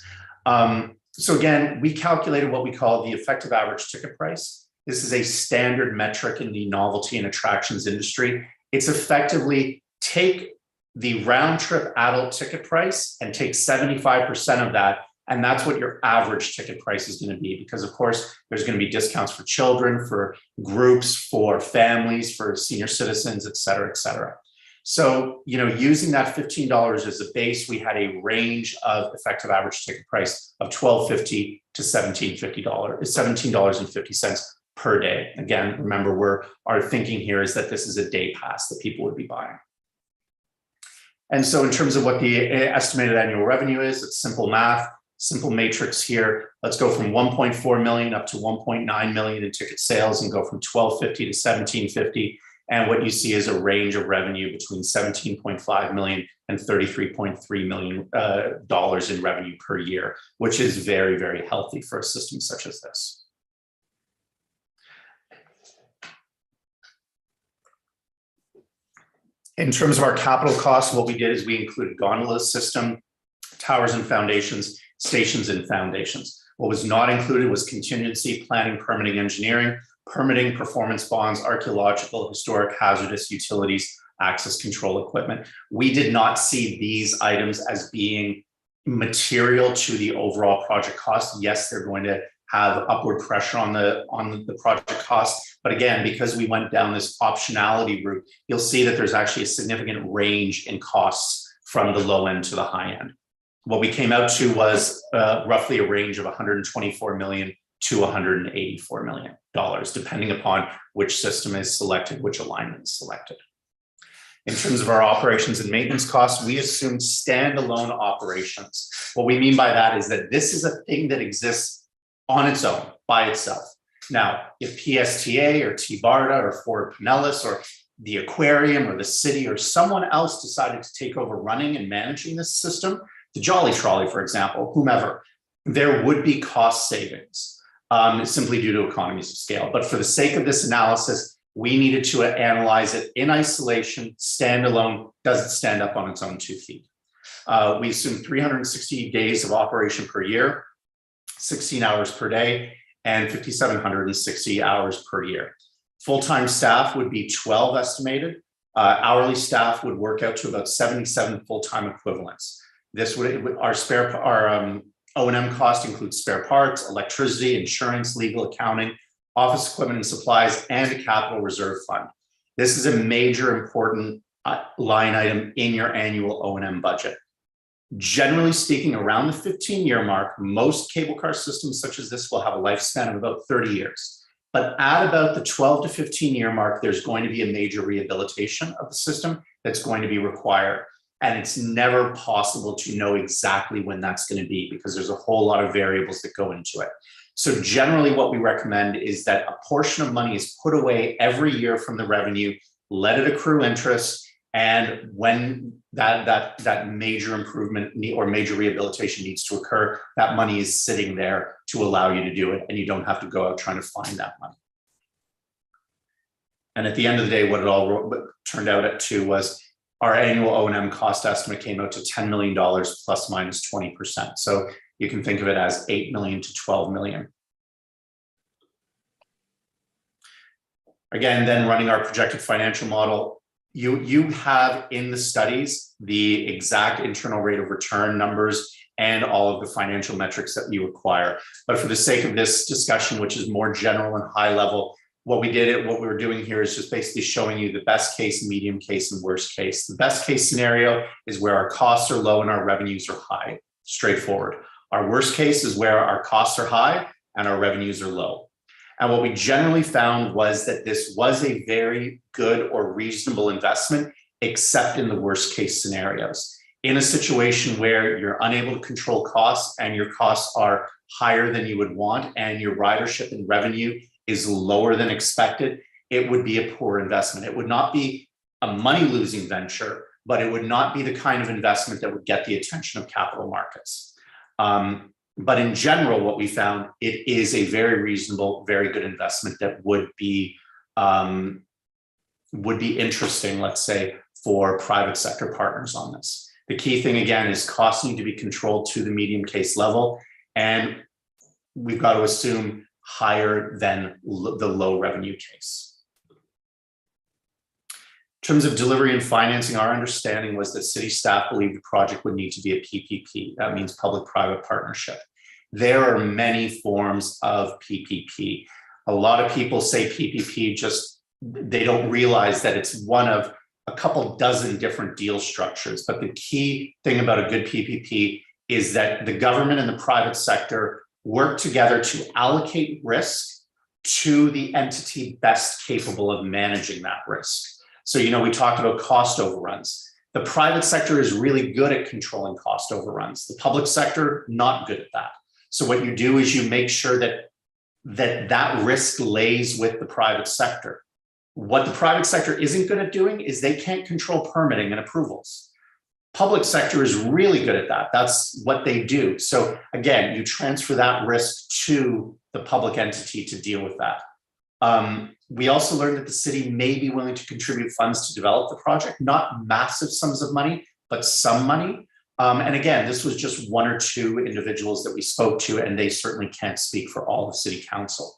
So again, we calculated what we call the effective average ticket price. This is a standard metric in the novelty and attractions industry. It's effectively take the round trip adult ticket price and take 75% of that. And that's what your average ticket price is going to be, because of course, there's going to be discounts for children, for groups, for families, for senior citizens, et cetera, et cetera. So, using that $15 as a base, we had a range of effective average ticket price of $12.50 to $17.50 per day. Again, remember, our thinking here is that this is a day pass that people would be buying. And so in terms of what the estimated annual revenue is, it's simple math, simple matrix here. Let's go from 1.4 million up to 1.9 million in ticket sales and go from 1250 to 1750. And what you see is a range of revenue between 17.5 million and $33.3 million in revenue per year, which is very, very healthy for a system such as this. In terms of our capital costs, what we did is we included gondola system, towers and foundations, stations and foundations. What was not included was contingency, planning, permitting, engineering, permitting, performance bonds, archaeological, historic, hazardous, utilities, access control equipment. We did not see these items as being material to the overall project cost. Yes, they're going to have upward pressure on the project cost. But again, because we went down this optionality route, you'll see that there's actually a significant range in costs from the low end to the high end. What we came out to was roughly a range of $124 million to $184 million, depending upon which system is selected, which alignment is selected. In terms of our operations and maintenance costs, we assume standalone operations. What we mean by that is that this is a thing that exists on its own, by itself. Now, if PSTA or TBARTA or Fort Pinellas or the aquarium or the city or someone else decided to take over running and managing this system, the Jolly Trolley, for example, whomever, there would be cost savings simply due to economies of scale. But for the sake of this analysis, we needed to analyze it in isolation, standalone. Does it stand up on its own 2 feet? We assume 360 days of operation per year, 16 hours per day, and 5,760 hours per year. Full-time staff would be 12 estimated. Hourly staff would work out to about 77 full-time equivalents. This would, our O&M cost includes spare parts, electricity, insurance, legal, accounting, office equipment and supplies, and a capital reserve fund. This is a major important line item in your annual O&M budget. Generally speaking, around the 15-year mark, most cable car systems such as this will have a lifespan of about 30 years. But at about the 12 to 15-year mark, there's going to be a major rehabilitation of the system that's going to be required. And it's never possible to know exactly when that's going to be because there's a whole lot of variables that go into it. So generally what we recommend is that a portion of money is put away every year from the revenue, let it accrue interest, and when that major improvement or major rehabilitation needs to occur, that money is sitting there to allow you to do it, and you don't have to go out trying to find that money. And at the end of the day, what it all turned out to was our annual O&M cost estimate came out to $10 million plus minus 20%. So you can think of it as 8 million to 12 million. Again, then running our projected financial model, you have in the studies the exact internal rate of return numbers and all of the financial metrics that you require. But for the sake of this discussion, which is more general and high level, what we're doing here is just basically showing you the best case, medium case, and worst case. The best case scenario is where our costs are low and our revenues are high, straightforward. Our worst case is where our costs are high and our revenues are low. And what we generally found was that this was a very good or reasonable investment, except in the worst case scenarios. In a situation where you're unable to control costs and your costs are higher than you would want and your ridership and revenue is lower than expected, it would be a poor investment. It would not be a money-losing venture, but it would not be the kind of investment that would get the attention of capital markets. But in general, what we found, it is a very reasonable, very good investment that would be interesting, let's say, for private sector partners on this. The key thing, again, is costs need to be controlled to the medium case level, and we've got to assume higher than the low revenue case. In terms of delivery and financing, our understanding was that city staff believed the project would need to be a PPP. That means public-private partnership. There are many forms of PPP. A lot of people say PPP, they don't realize that it's one of a couple dozen different deal structures. But the key thing about a good PPP is that the government and the private sector work together to allocate risk to the entity best capable of managing that risk. So, we talked about cost overruns. The private sector is really good at controlling cost overruns. The public sector, not good at that. So what you do is you make sure that risk lays with the private sector. What the private sector isn't good at doing is they can't control permitting and approvals. Public sector is really good at that. That's what they do. So again, you transfer that risk to the public entity to deal with that. We also learned that the city may be willing to contribute funds to develop the project, not massive sums of money, but some money. And again, this was just one or two individuals that we spoke to, and they certainly can't speak for all of City Council.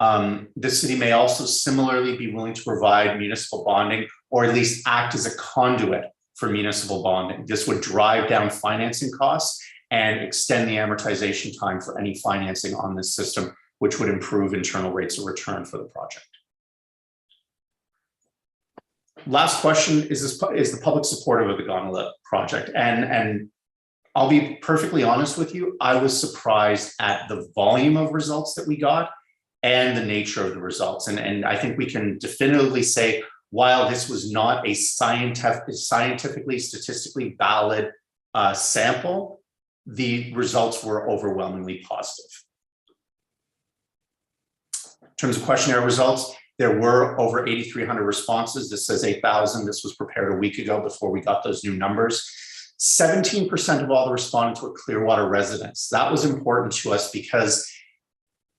The city may also similarly be willing to provide municipal bonding, or at least act as a conduit for municipal bonding. This would drive down financing costs and extend the amortization time for any financing on this system, which would improve internal rates of return for the project. Last question is the public supportive of the Gondola project? And I'll be perfectly honest with you, I was surprised at the volume of results that we got and the nature of the results. And I think we can definitively say, while this was not a scientifically, statistically valid sample, the results were overwhelmingly positive. In terms of questionnaire results, there were over 8,300 responses. This says 8,000. This was prepared a week ago before we got those new numbers. 17% of all the respondents were Clearwater residents. That was important to us because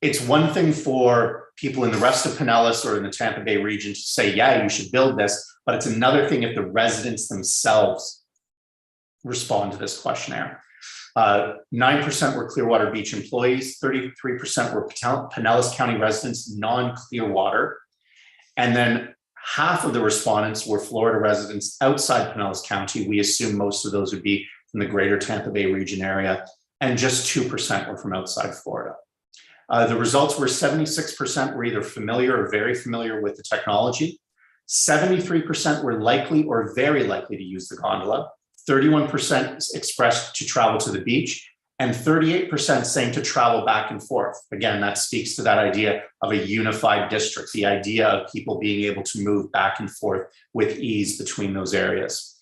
it's one thing for people in the rest of Pinellas or in the Tampa Bay region to say, yeah, you should build this, but it's another thing if the residents themselves respond to this questionnaire. 9% were Clearwater Beach employees, 33% were Pinellas County residents, non-Clearwater, and then half of the respondents were Florida residents outside Pinellas County. We assume most of those would be from the greater Tampa Bay region area, and just 2% were from outside Florida. The results were 76% were either familiar or very familiar with the technology. 73% were likely or very likely to use the gondola. 31% expressed to travel to the beach, and 38% saying to travel back and forth. Again, that speaks to that idea of a unified district, the idea of people being able to move back and forth with ease between those areas.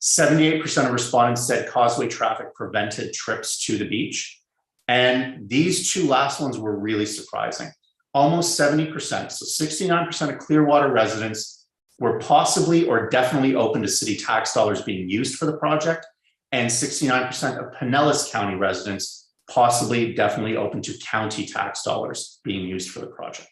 78% of respondents said causeway traffic prevented trips to the beach. And these two last ones were really surprising. Almost 70%, so 69% of Clearwater residents were possibly or definitely open to city tax dollars being used for the project, and 69% of Pinellas County residents possibly definitely open to county tax dollars being used for the project.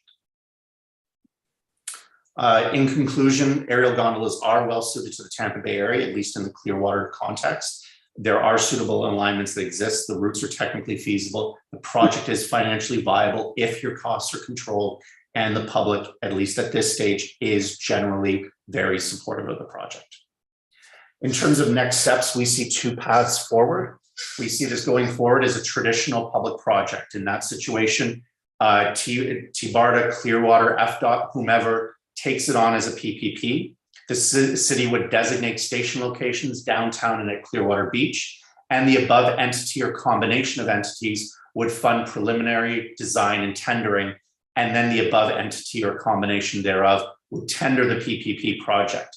In conclusion, aerial gondolas are well suited to the Tampa Bay area, at least in the Clearwater context. There are suitable alignments that exist. The routes are technically feasible. The project is financially viable if your costs are controlled, and the public, at least at this stage, is generally very supportive of the project. In terms of next steps, we see two paths forward. We see this going forward as a traditional public project. In that situation, TBARTA, Clearwater, FDOT, whomever takes it on as a PPP. The city would designate station locations downtown and at Clearwater Beach, and the above entity or combination of entities would fund preliminary design and tendering, and then the above entity or combination thereof would tender the PPP project.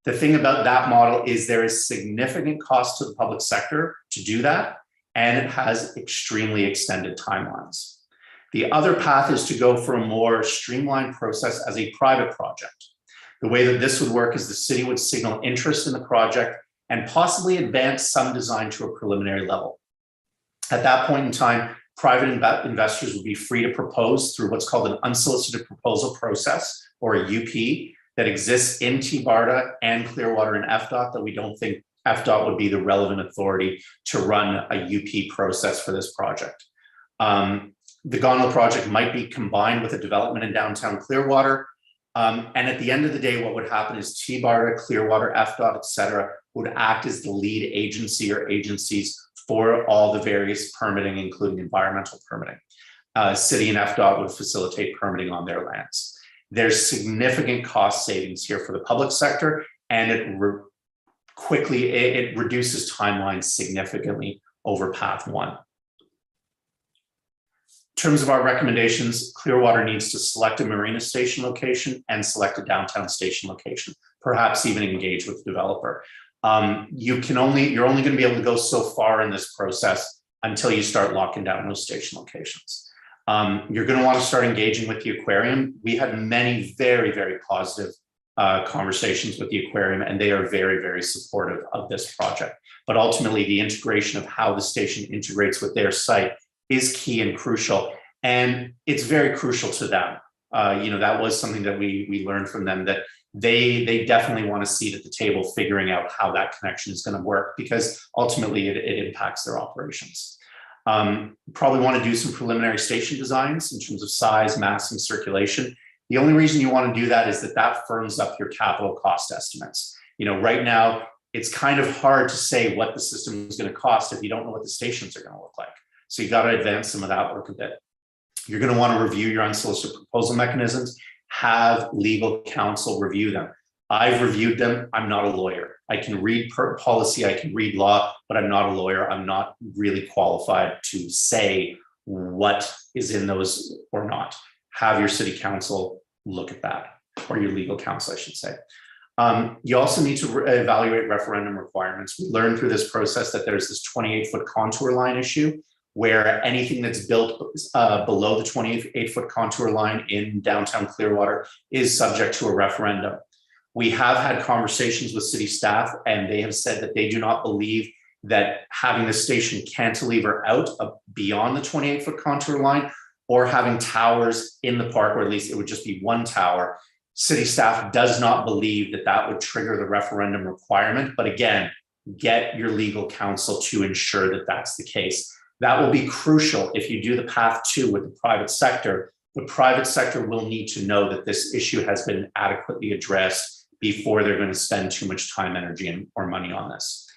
The thing about that model is there is significant cost to the public sector to do that, and it has extremely extended timelines. The other path is to go for a more streamlined process as a private project. The way that this would work is the city would signal interest in the project and possibly advance some design to a preliminary level. At that point in time, private investors would be free to propose through what's called an unsolicited proposal process, or a UP, that exists in TBARTA and Clearwater and FDOT, that we don't think FDOT would be the relevant authority to run a UP process for this project. The gondola project might be combined with a development in downtown Clearwater. And at the end of the day, what would happen is TBARTA, Clearwater, FDOT, et cetera, would act as the lead agency or agencies for all the various permitting, including environmental permitting. City and FDOT would facilitate permitting on their lands. There's significant cost savings here for the public sector, and it reduces timelines significantly over path one. In terms of our recommendations, Clearwater needs to select a marina station location and select a downtown station location, perhaps even engage with the developer. You're only going to be able to go so far in this process until you start locking down those station locations. You're going to want to start engaging with the aquarium. We had many very, very positive conversations with the aquarium, and they are very, very supportive of this project. But ultimately, the integration of how the station integrates with their site is key and crucial, and it's very crucial to them. That was something that we learned from them, that they definitely want a seat at the table figuring out how that connection is going to work, because ultimately it impacts their operations. Probably want to do some preliminary station designs in terms of size, mass, and circulation. The only reason you want to do that is that firms up your capital cost estimates. Right now, it's kind of hard to say what the system is going to cost if you don't know what the stations are going to look like. So you got to advance some of that work a bit. You're going to want to review your unsolicited proposal mechanisms, have legal counsel review them. I've reviewed them. I'm not a lawyer. I can read policy, I can read law, but I'm not a lawyer. I'm not really qualified to say what is in those or not. Have your city council look at that, or your legal counsel, I should say. You also need to evaluate referendum requirements. We learned through this process that there's this 28-foot contour line issue, where anything that's built below the 28-foot contour line in downtown Clearwater is subject to a referendum. We have had conversations with city staff, and they have said that they do not believe that having the station cantilever out beyond the 28-foot contour line, or having towers in the park, or at least it would just be one tower. City staff does not believe that would trigger the referendum requirement. But again, get your legal counsel to ensure that that's the case. That will be crucial if you do the path 2 with the private sector. The private sector will need to know that this issue has been adequately addressed before they're going to spend too much time, energy, or money on this.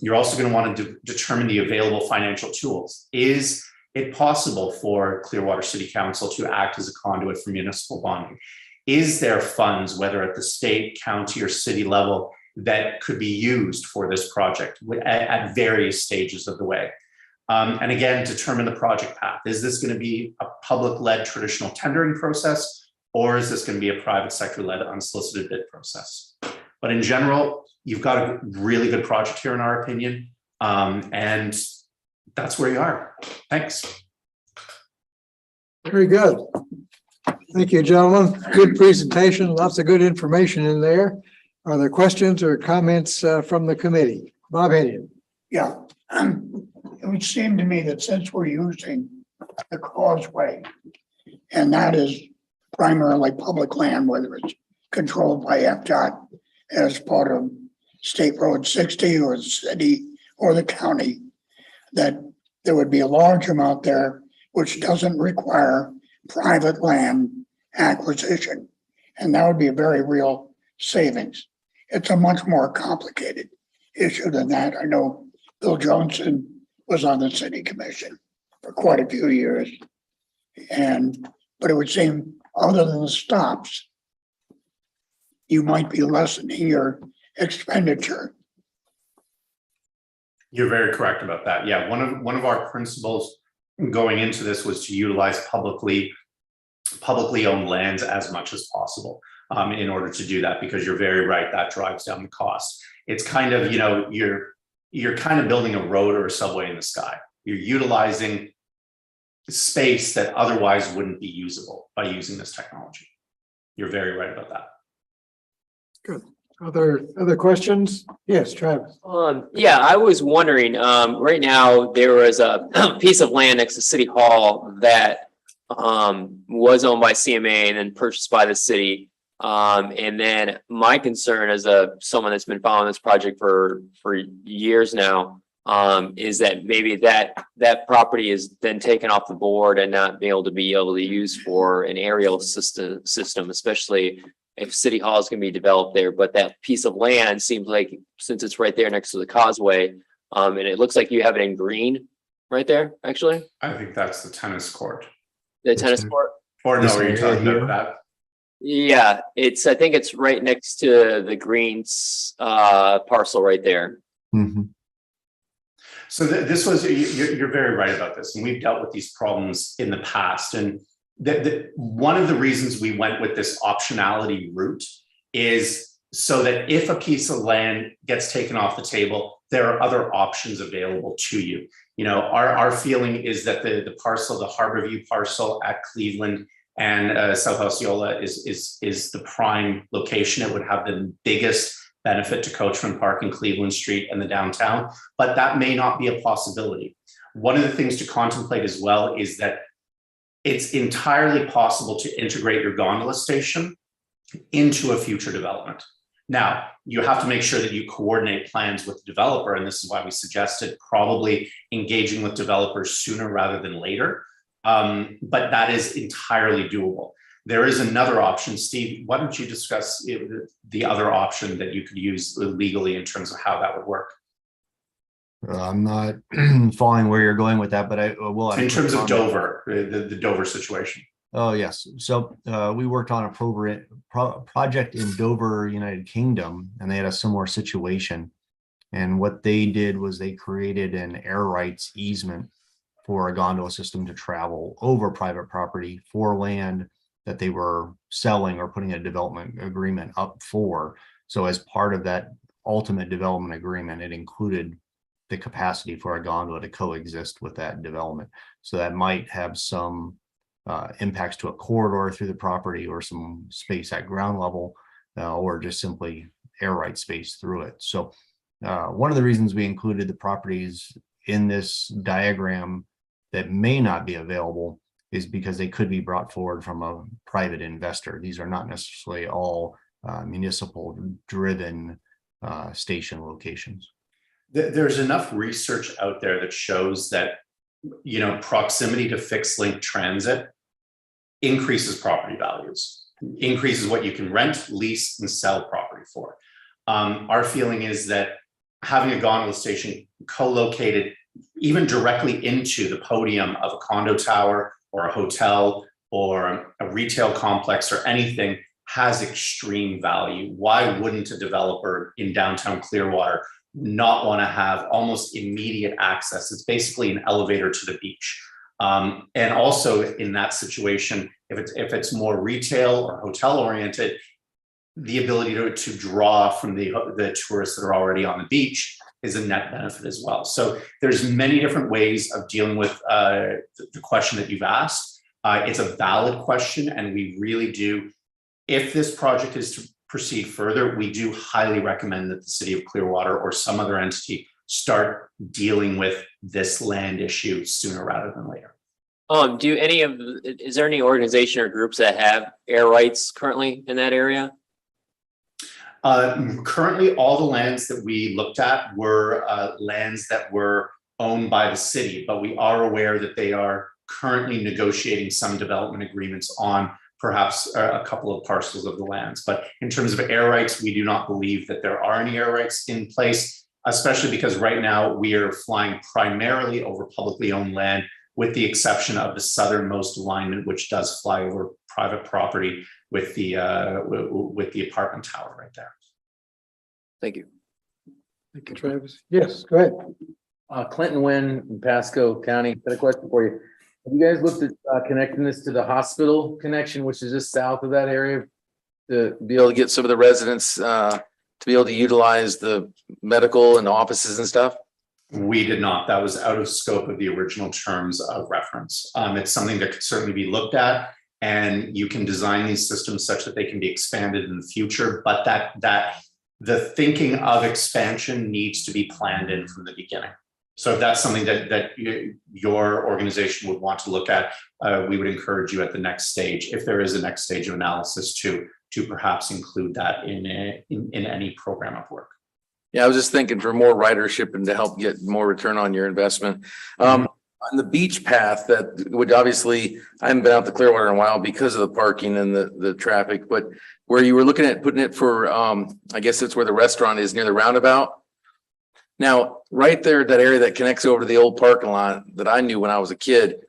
You're also going to want to determine the available financial tools. Is it possible for Clearwater City Council to act as a conduit for municipal bonding? Is there funds, whether at the state, county, or city level, that could be used for this project at various stages of the way? And again, determine the project path. Is this going to be a public-led traditional tendering process, or is this going to be a private sector-led unsolicited bid process? But in general, you've got a really good project here, in our opinion, and that's where you are. Thanks. Very good. Thank you, gentlemen. Good presentation. Lots of good information in there. Are there questions or comments from the committee? Bob Hennigan. Yeah. It would seem to me that since we're using the causeway, and that is primarily public land, whether it's controlled by FDOT as part of State Road 60 or the city or the county, that there would be a large amount there which doesn't require private land acquisition. And that would be a very real savings. It's a much more complicated issue than that. I know Bill Johnson was on the city commission for quite a few years. But it would seem, other than the stops, you might be lessening your expenditure. You're very correct about that. Yeah, one of our principles going into this was to utilize publicly owned lands as much as possible in order to do that, because you're very right, that drives down the cost. It's kind of, you're kind of building a road or a subway in the sky. You're utilizing space that otherwise wouldn't be usable by using this technology. You're very right about that. Good. Other questions? Yes, Travis. Yeah, I was wondering, right now there was a piece of land next to City Hall that was owned by CMA and then purchased by the city. And then my concern as someone that's been following this project for years now, is that maybe that property is then taken off the board and not be able to use for an aerial system, especially if City Hall is going to be developed there. But that piece of land seems like, since it's right there next to the causeway, and it looks like you have it in green right there, actually. I think that's the tennis court. The tennis court? Or no, are you talking about that? Yeah, I think it's right next to the greens parcel right there. Mm-hmm. So this was, you're very right about this, and we've dealt with these problems in the past. And one of the reasons we went with this optionality route is so that if a piece of land gets taken off the table, there are other options available to you. Our feeling is that the parcel, the Harborview parcel at Cleveland and South Osceola is the prime location. It would have the biggest benefit to Coachman Park and Cleveland Street and the downtown, but that may not be a possibility. One of the things to contemplate as well is that it's entirely possible to integrate your gondola station into a future development. Now, you have to make sure that you coordinate plans with the developer, and this is why we suggested probably engaging with developers sooner rather than later. But that is entirely doable. There is another option. Steve, why don't you discuss the other option that you could use legally in terms of how that would work? I'm not following where you're going with that, but I will. In terms of Dover, the Dover situation. Oh, yes. So we worked on a project in Dover, United Kingdom, and they had a similar situation. And what they did was they created an air rights easement for a gondola system to travel over private property for land that they were selling or putting a development agreement up for. So as part of that ultimate development agreement, it included the capacity for a gondola to coexist with that development. So that might have some impacts to a corridor through the property or some space at ground level or just simply air right space through it. So one of the reasons we included the properties in this diagram that may not be available is because they could be brought forward from a private investor. These are not necessarily all municipal driven station locations. There's enough research out there that shows that, you know, proximity to fixed link transit increases property values, increases what you can rent, lease, and sell property for. Our feeling is that having a gondola station co-located even directly into the podium of a condo tower or a hotel or a retail complex or anything has extreme value. Why wouldn't a developer in downtown Clearwater not want to have almost immediate access? It's basically an elevator to the beach. And also in that situation, if it's more retail or hotel oriented, the ability to draw from the tourists that are already on the beach is a net benefit as well. So there's many different ways of dealing with the question that you've asked. It's a valid question, and we really do, if this project is to proceed further, we do highly recommend that the city of Clearwater or some other entity start dealing with this land issue sooner rather than later. Is there any organization or groups that have air rights currently in that area? Currently, all the lands that we looked at were lands that were owned by the city, but we are aware that they are currently negotiating some development agreements on perhaps a couple of parcels of the lands. But in terms of air rights, we do not believe that there are any air rights in place, especially because right now we are flying primarily over publicly owned land, with the exception of the southernmost alignment, which does fly over private property with the apartment tower right there. Thank you. Thank you, Travis. Yes, go ahead. Clinton Wynn in Pasco County. Got a question for you. Have you guys looked at connecting this to the hospital connection, which is just south of that area, to be able to get some of the residents to be able to utilize the medical and offices and stuff? We did not. That was out of scope of the original terms of reference. It's something that could certainly be looked at, and you can design these systems such that they can be expanded in the future, but that the thinking of expansion needs to be planned in from the beginning. So if that's something that your organization would want to look at, we would encourage you at the next stage, if there is a next stage of analysis, to perhaps include that in any program of work. Yeah, I was just thinking for more ridership and to help get more return on your investment. On the beach path, that would obviously, I haven't been out to Clearwater in a while because of the parking and the traffic, but where you were looking at putting it for, I guess it's where the restaurant is near the roundabout. Now, right there, that area that connects over to the old parking lot that I knew when I was a kid,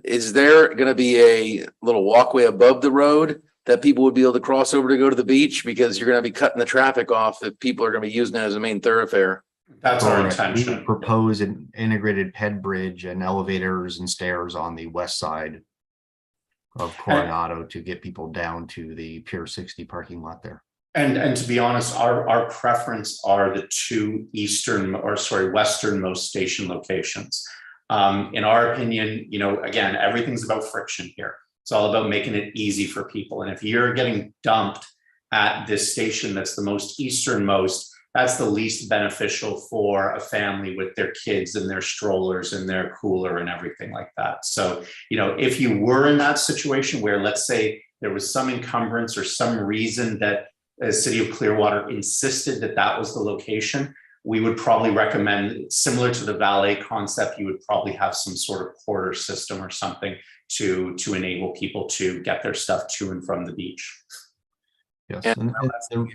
is there going to be a little walkway above the road that people would be able to cross over to go to the beach? Because you're going to be cutting the traffic off if people are going to be using it as a main thoroughfare. That's our Correct. intention. We would propose an integrated ped bridge and elevators and stairs on the west side of Coronado to get people down to the Pier 60 parking lot there. And to be honest, our preference are the two westernmost station locations. In our opinion, again, everything's about friction here. It's all about making it easy for people. And if you're getting dumped at this station that's the most easternmost, that's the least beneficial for a family with their kids and their strollers and their cooler and everything like that. So, if you were in that situation where, let's say, there was some encumbrance or some reason that the city of Clearwater insisted that that was the location, we would probably recommend, similar to the valet concept, you would probably have some sort of porter system or something to enable people to get their stuff to and from the beach. Yes. And And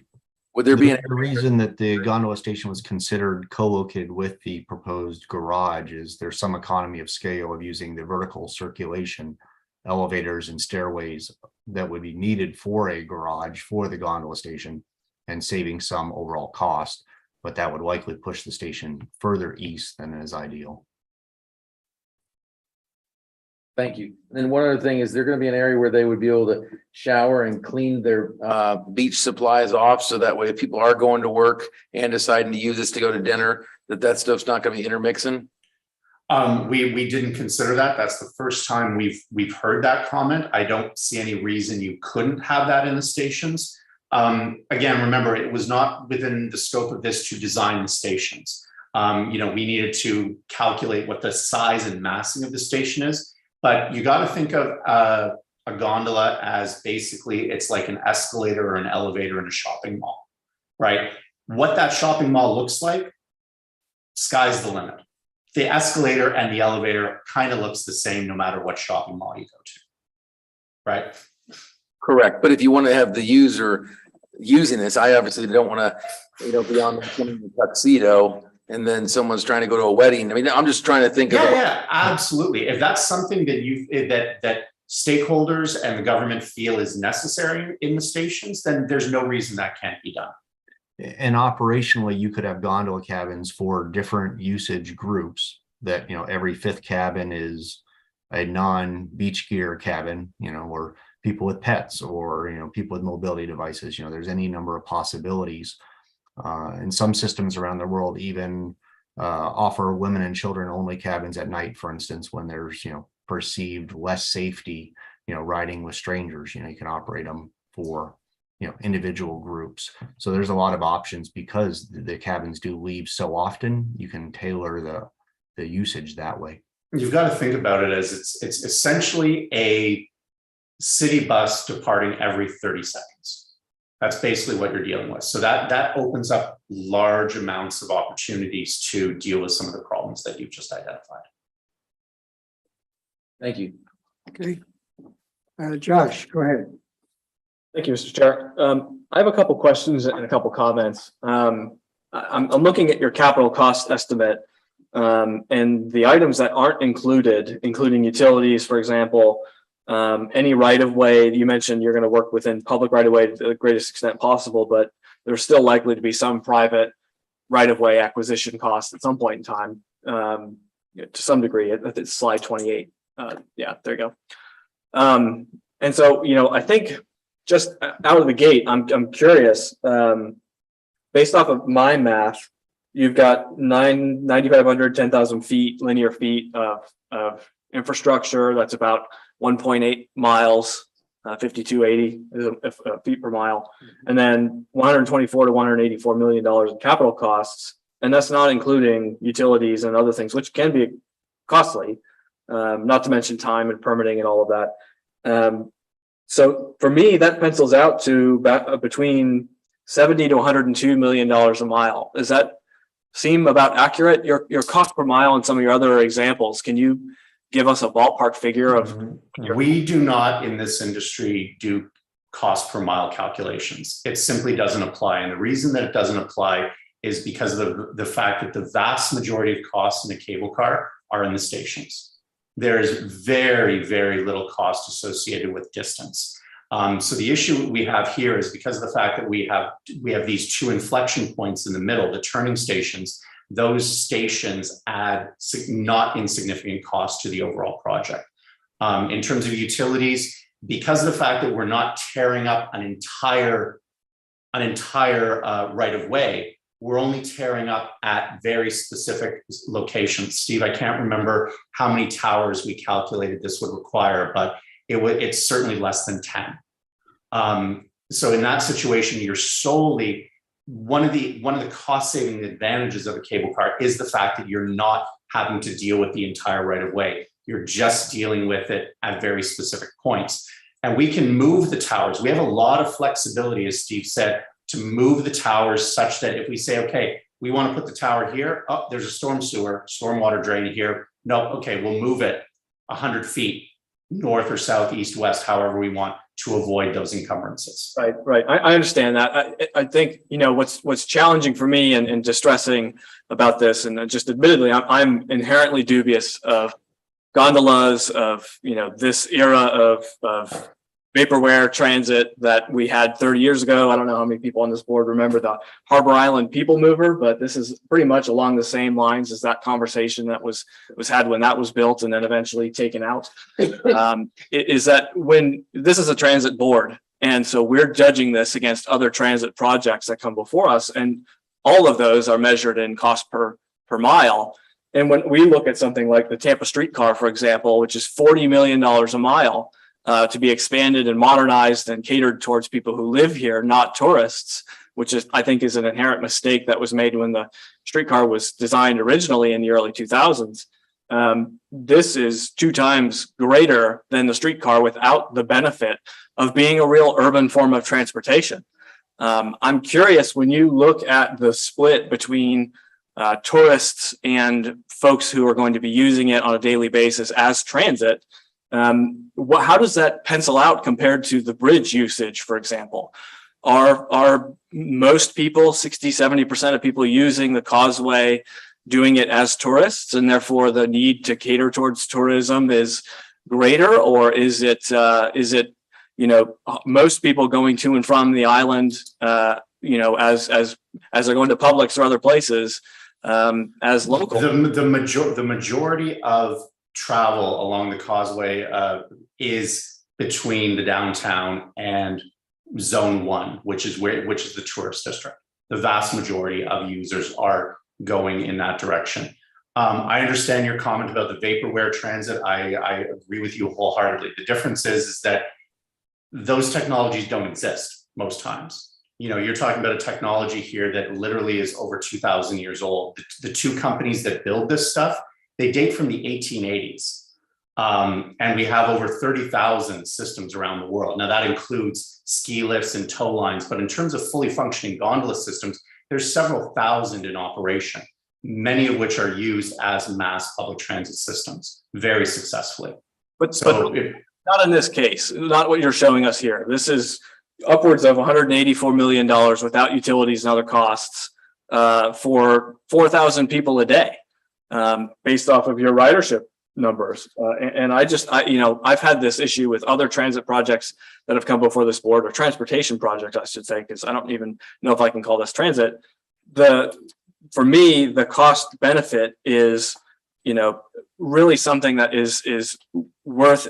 would there be an the reason that the gondola station was considered co-located with the proposed garage is there's some economy of scale of using the vertical circulation elevators and stairways that would be needed for a garage for the gondola station and saving some overall cost, but that would likely push the station further east than is ideal. Thank you. And one other thing, is there going to be an area where they would be able to shower and clean their beach supplies off, so that way if people are going to work and deciding to use this to go to dinner, that stuff's not going to be intermixing? We didn't consider that. That's the first time we've heard that comment. I don't see any reason you couldn't have that in the stations. Again, remember, it was not within the scope of this to design the stations. We needed to calculate what the size and massing of the station is. But you got to think of a gondola as basically, it's like an escalator or an elevator in a shopping mall, right? What that shopping mall looks like, sky's the limit. The escalator and the elevator kind of looks the same no matter what shopping mall you go to, right? Correct. But if you want to have the user using this, I obviously don't want to, be on the tuxedo and then someone's trying to go to a wedding. I mean, I'm just trying to think of. Yeah, absolutely. If that's something that that stakeholders and the government feel is necessary in the stations, then there's no reason that can't be done. And operationally, you could have gondola cabins for different usage groups that, every fifth cabin is a non-beach gear cabin, or people with pets or, people with mobility devices. There's any number of possibilities. And some systems around the world even offer women and children only cabins at night, for instance, when there's, perceived less safety, riding with strangers. You can operate them for individual groups. So there's a lot of options because the cabins do leave so often. You can tailor the usage that way. You've got to think about it as it's essentially a city bus departing every 30 seconds. That's basically what you're dealing with. So that opens up large amounts of opportunities to deal with some of the problems that you've just identified. Thank you. Okay. Josh, go ahead. Thank you, Mr. Chair. I have a couple questions and a couple comments. I'm looking at your capital cost estimate, and the items that aren't included, including utilities, for example, any right of way. You mentioned you're going to work within public right of way to the greatest extent possible, but there's still likely to be some private right of way acquisition costs at some point in time, to some degree. It's slide 28. Yeah, there you go. And so, I think just out of the gate, I'm curious, based off of my math, you've got 9,500, 10,000 feet, linear feet of infrastructure. That's about 1.8 miles, 5,280 feet per mile. And then 124 to 184 million dollars in capital costs. And that's not including utilities and other things, which can be costly, not to mention time and permitting and all of that. So for me, that pencils out to between 70 to 102 million dollars a mile. Does that seem about accurate? Your cost per mile and some of your other examples, can you give us a ballpark figure of? We do not in this industry do cost per mile calculations. It simply doesn't apply. And the reason that it doesn't apply is because of the fact that the vast majority of costs in a cable car are in the stations. There is very, very little cost associated with distance. So the issue we have here is because of the fact that we have these two inflection points in the middle, the turning stations. Those stations add not insignificant cost to the overall project. In terms of utilities, because of the fact that we're not tearing up an entire right of way, we're only tearing up at very specific locations. Steve, I can't remember how many towers we calculated this would require, but it's certainly less than 10. So in that situation, you're solely one of the cost saving advantages of a cable car is the fact that you're not having to deal with the entire right of way. You're just dealing with it at very specific points. And we can move the towers. We have a lot of flexibility, as Steve said, to move the towers such that if we say, okay, we want to put the tower here, oh, there's a stormwater drain here. No, okay, we'll move it 100 feet north or south, east, west, however we want to avoid those encumbrances. Right. I understand that. I think, what's challenging for me and distressing about this, and just admittedly, I'm inherently dubious of gondolas, of, this era of vaporware transit that we had 30 years ago. I don't know how many people on this board remember the Harbor Island People Mover, but this is pretty much along the same lines as that conversation that was had when that was built and then eventually taken out. Is that when this is a transit board, and so we're judging this against other transit projects that come before us, and all of those are measured in cost per mile. And when we look at something like the Tampa streetcar, for example, which is $40 million a mile, to be expanded and modernized and catered towards people who live here, not tourists, which is, I think, is an inherent mistake that was made when the streetcar was designed originally in the early 2000s. This is 2 times greater than the streetcar without the benefit of being a real urban form of transportation. I'm curious, when you look at the split between tourists and folks who are going to be using it on a daily basis as transit, how does that pencil out compared to the bridge usage, for example? Are most people, 60-70% of people using the causeway, doing it as tourists, and therefore the need to cater towards tourism is greater? Or is it most people going to and from the island, as they're going to Publix or other places, as local? The majority of travel along the causeway is between the downtown and zone 1, which is the tourist district. The vast majority of users are going in that direction. I understand your comment about the vaporware transit. I agree with you wholeheartedly. The difference is that those technologies don't exist most times. You're talking about a technology here that literally is over 2,000 years old. The 2 companies that build this stuff, they date from the 1880s. And we have over 30,000 systems around the world. Now that includes ski lifts and tow lines, but in terms of fully functioning gondola systems, there's several thousand in operation, many of which are used as mass public transit systems very successfuri. But not in this case, not what you're showing us here. This is upwards of $184 million without utilities and other costs for 4,000 people a day. Based off of your ridership numbers. I've had this issue with other transit projects that have come before this board, or transportation projects, I should say, because I don't even know if I can call this transit. For me, the cost benefit is, really something that is worth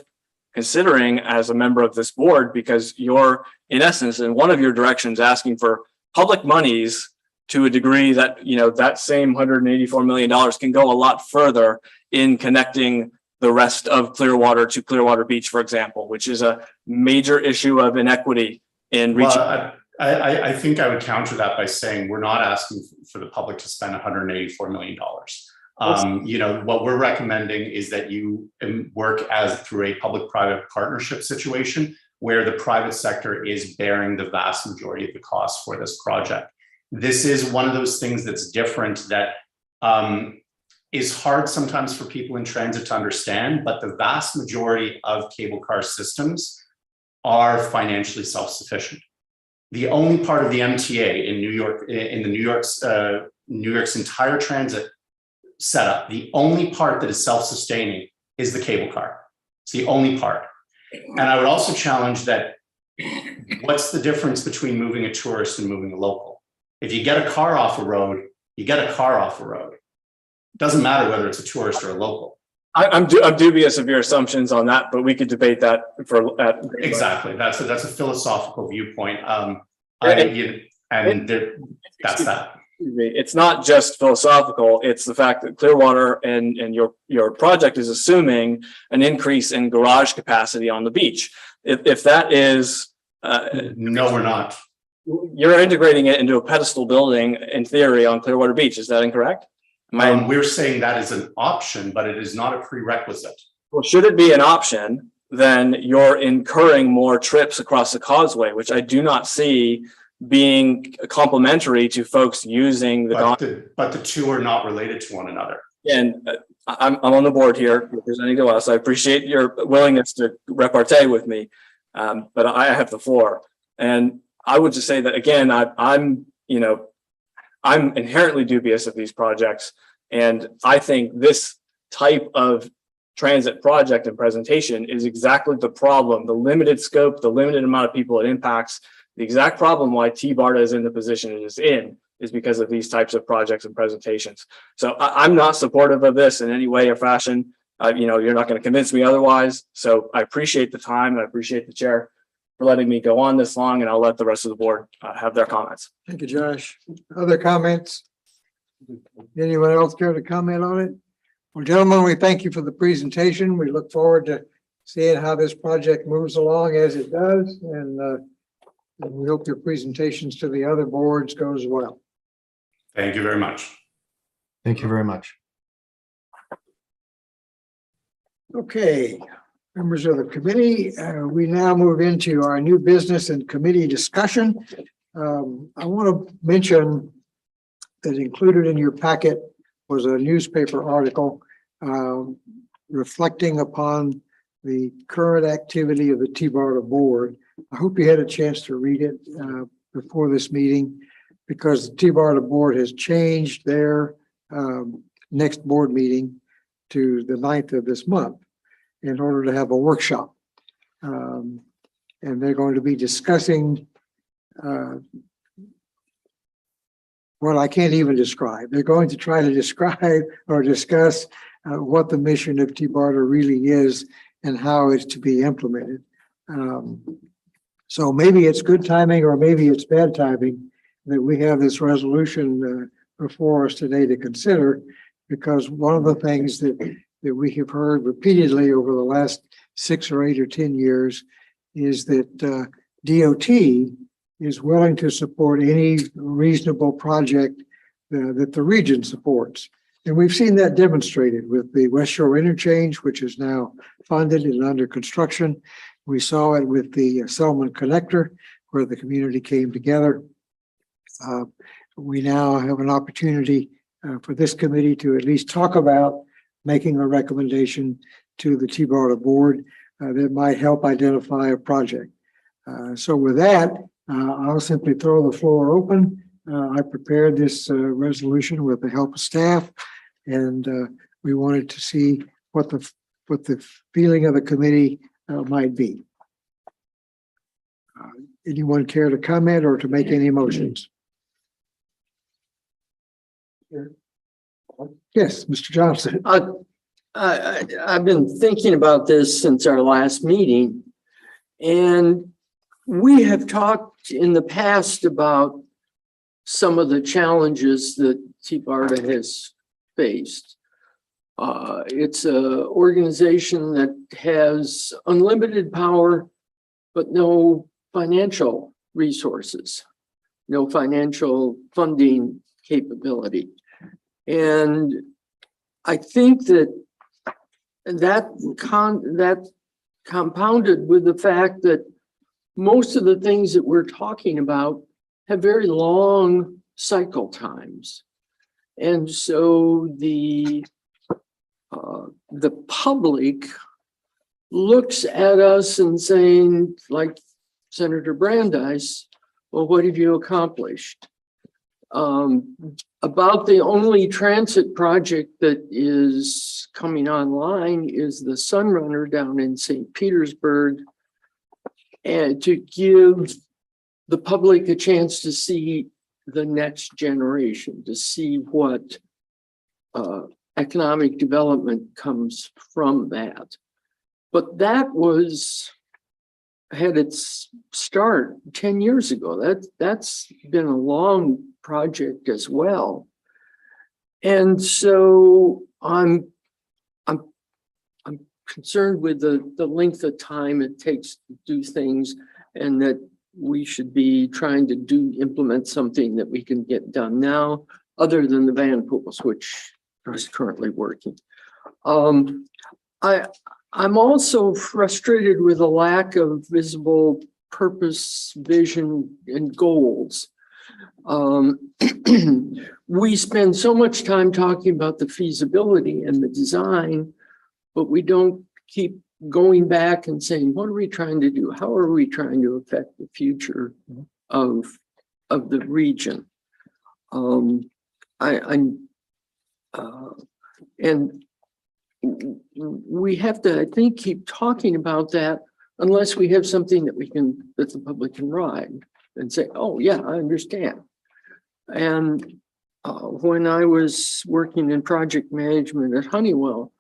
considering as a member of this board, because you're, in essence, in one of your directions, asking for public monies to a degree that, that same $184 million can go a lot further in connecting the rest of Clearwater to Clearwater Beach, for example, which is a major issue of inequity in reaching. Well, I think I would counter that by saying we're not asking for the public to spend $184 million. What we're recommending is that you work through a public-private partnership situation where the private sector is bearing the vast majority of the costs for this project. This is one of those things that's different, that is hard sometimes for people in transit to understand, but the vast majority of cable car systems are financially self-sufficient. The only part of the MTA in New York, in New York's entire transit setup, the only part that is self-sustaining is the cable car. It's the only part. And I would also challenge that, what's the difference between moving a tourist and moving a local? If you get a car off a road, you get a car off a road. It doesn't matter whether it's a tourist or a local. I'm dubious of your assumptions on that, but we could debate that Exactly. That's a philosophical viewpoint. That's that. It's not just philosophical. It's the fact that Clearwater and your project is assuming an increase in garage capacity on the beach. If that is no, we're not. you're integrating it into a pedestal building in theory on Clearwater Beach. Is that incorrect? We're saying that is an option, but it is not a prerequisite. Well, should it be an option, then you're incurring more trips across the causeway, which I do not see being complementary to folks using the. But the two are not related to one another. And I'm on the board here representing to us. I appreciate your willingness to repartee with me, but I have the floor. And I would just say that again, I'm inherently dubious of these projects, and I think this type of transit project and presentation is exactly the problem. The limited scope, the limited amount of people it impacts, the exact problem why TBARTA is in the position it is in is because of these types of projects and presentations. So I'm not supportive of this in any way or fashion. You're not going to convince me otherwise. So I appreciate the time and I appreciate the chair for letting me go on this long, and I'll let the rest of the board have their comments. Thank you, Josh. Other comments? Anyone else care to comment on it? Well, gentlemen, we thank you for the presentation. We look forward to seeing how this project moves along as it does, and we hope your presentations to the other boards goes well. Thank you very much. Thank you very much. Okay, members of the committee, we now move into our new business and committee discussion. I want to mention that included in your packet was a newspaper article reflecting upon the current activity of the TBARTA board. I hope you had a chance to read it before this meeting, because the TBARTA board has changed their next board meeting to the 9th of this month in order to have a workshop. And they're going to be discussing what I can't even describe. They're going to try to describe or discuss what the mission of TBARTA really is and how it's to be implemented. So maybe it's good timing or maybe it's bad timing that we have this resolution before us today to consider, because one of the things that we have heard repeatedly over the last 6 or 8 or 10 years is that DOT is willing to support any reasonable project that the region supports. And we've seen that demonstrated with the West Shore Interchange, which is now funded and under construction. We saw it with the Selman Connector, where the community came together. We now have an opportunity for this committee to at least talk about making a recommendation to the TBARTA board that might help identify a project. So with that, I'll simply throw the floor open. I prepared this resolution with the help of staff, and we wanted to see what the feeling of the committee might be. Anyone care to comment or to make any motions? Yes, Mr. Johnson. I've been thinking about this since our last meeting, and we have talked in the past about some of the challenges that TBARTA has faced. It's an organization that has unlimited power, but no financial resources, no financial funding capability. And I think that compounded with the fact that most of the things that we're talking about have very long cycle times. And so the public looks at us and saying, like Senator Brandeis, well, what have you accomplished? About the only transit project that is coming online is the Sunrunner down in St. Petersburg, and to give the public a chance to see the next generation, to see what economic development comes from that. But that had its start 10 years ago. That's been a long project as well. And so I'm concerned with the length of time it takes to do things, and that we should be trying to implement something that we can get done now, other than the van pools, which is currently working. I'm also frustrated with a lack of visible purpose, vision, and goals. We spend so much time talking about the feasibility and the design, but we don't keep going back and saying, what are we trying to do? How are we trying to affect the future of the region? And we have to, I think, keep talking about that unless we have something that that the public can ride and say, oh yeah, I understand. And when I was working in project management at Honeywell,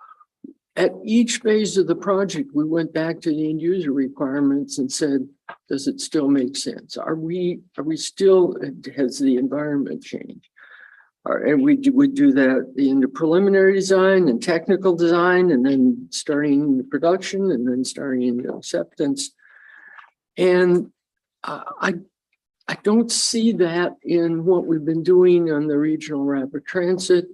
at each phase of the project, we went back to the end user requirements and said, does it still make sense? Are we still, has the environment changed? And we would do that in the preliminary design and technical design, and then starting the production, and then starting the acceptance. And I don't see that in what we've been doing on the regional rapid transit.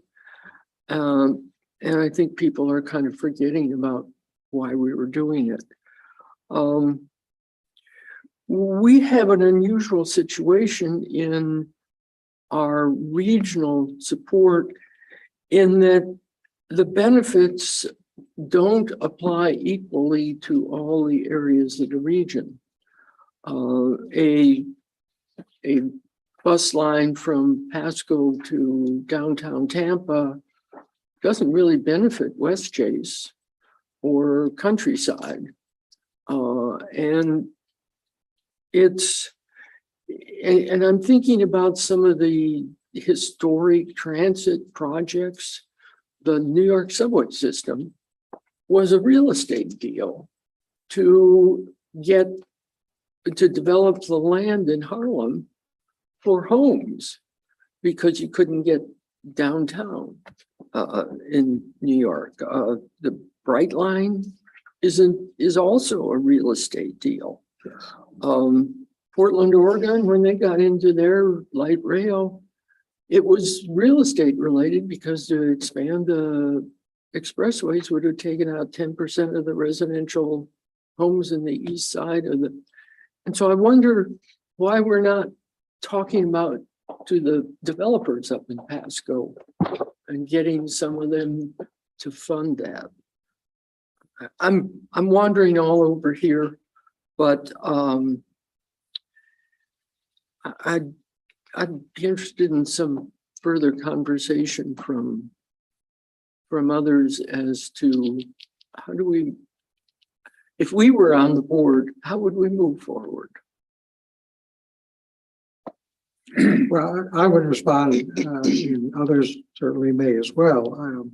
And I think people are kind of forgetting about why we were doing it. We have an unusual situation in our regional support in that the benefits don't apply equally to all the areas of the region. A bus line from Pasco to downtown Tampa doesn't really benefit West Chase or Countryside. And I'm thinking about some of the historic transit projects. The New York subway system was a real estate deal to develop the land in Harlem for homes because you couldn't get downtown in New York. The Bright Line is also a real estate deal. Portland, Oregon, when they got into their light rail, it was real estate related because to expand the expressways would have taken out 10% of the residential homes in the east side of the. And so I wonder why we're not talking about to the developers up in Pasco and getting some of them to fund that. I'm wandering all over here, but I'd be interested in some further conversation from others as to how do we, if we were on the board, how would we move forward? Well, I would respond, and others certainly may as well.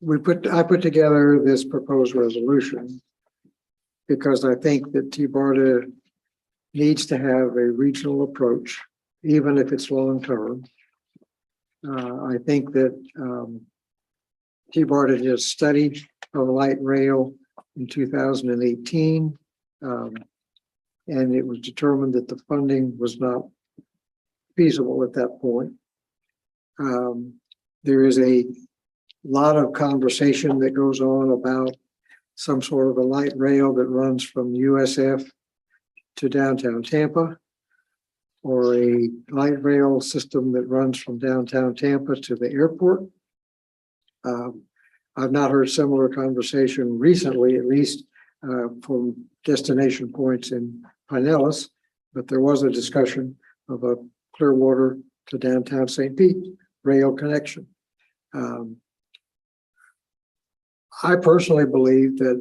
I put together this proposed resolution because I think that TBARTA needs to have a regional approach, even if it's long-term. I think that TBARTA did a study of light rail in 2018, and it was determined that the funding was not feasible at that point. There is a lot of conversation that goes on about some sort of a light rail that runs from USF to downtown Tampa, or a light rail system that runs from downtown Tampa to the airport. I've not heard similar conversation recently, at least from destination points in Pinellas, but there was a discussion of a Clearwater to downtown St. Pete rail connection. I personally believe that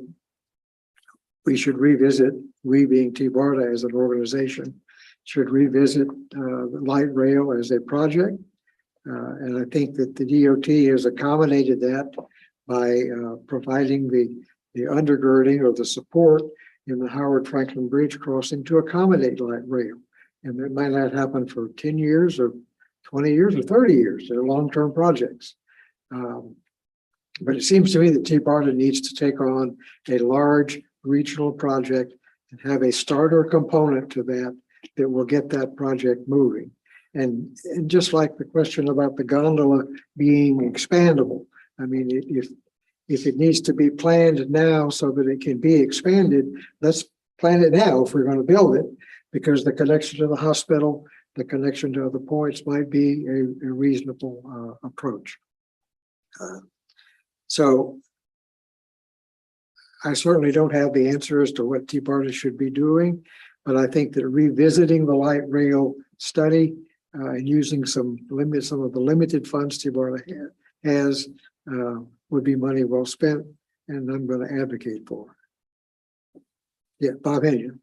we should revisit, we being TBARTA as an organization, should revisit the light rail as a project. And I think that the DOT has accommodated that by providing the undergirding or the support in the Howard Franklin Bridge crossing to accommodate light rail. And that might not happen for 10 years or 20 years or 30 years. They're long-term projects. But it seems to me that TBARTA needs to take on a large regional project and have a starter component to that that will get that project moving. And just like the question about the gondola being expandable, I mean, if it needs to be planned now so that it can be expanded, let's plan it now if we're going to build it, because the connection to the hospital, the connection to other points might be a reasonable approach. So I certainly don't have the answer as to what TBARTA should be doing, but I think that revisiting the light rail study and using some of the limited funds TBARTA has would be money well spent, and I'm going to advocate for. Yeah, Bob Hennion.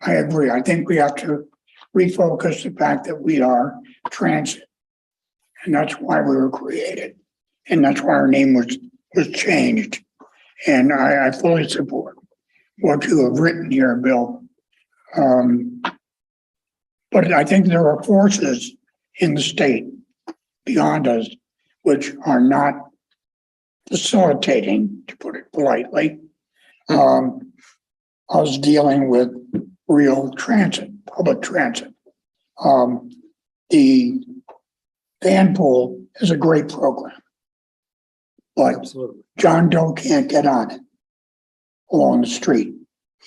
I agree. I think we have to refocus the fact that we are transit. And that's why we were created. And that's why our name was changed. And I fully support what you have written here, Bill. But I think there are forces in the state beyond us which are not facilitating, to put it politely, us dealing with real transit, public transit. The van pool is a great program, but Absolutely. John Doe can't get on it along the street.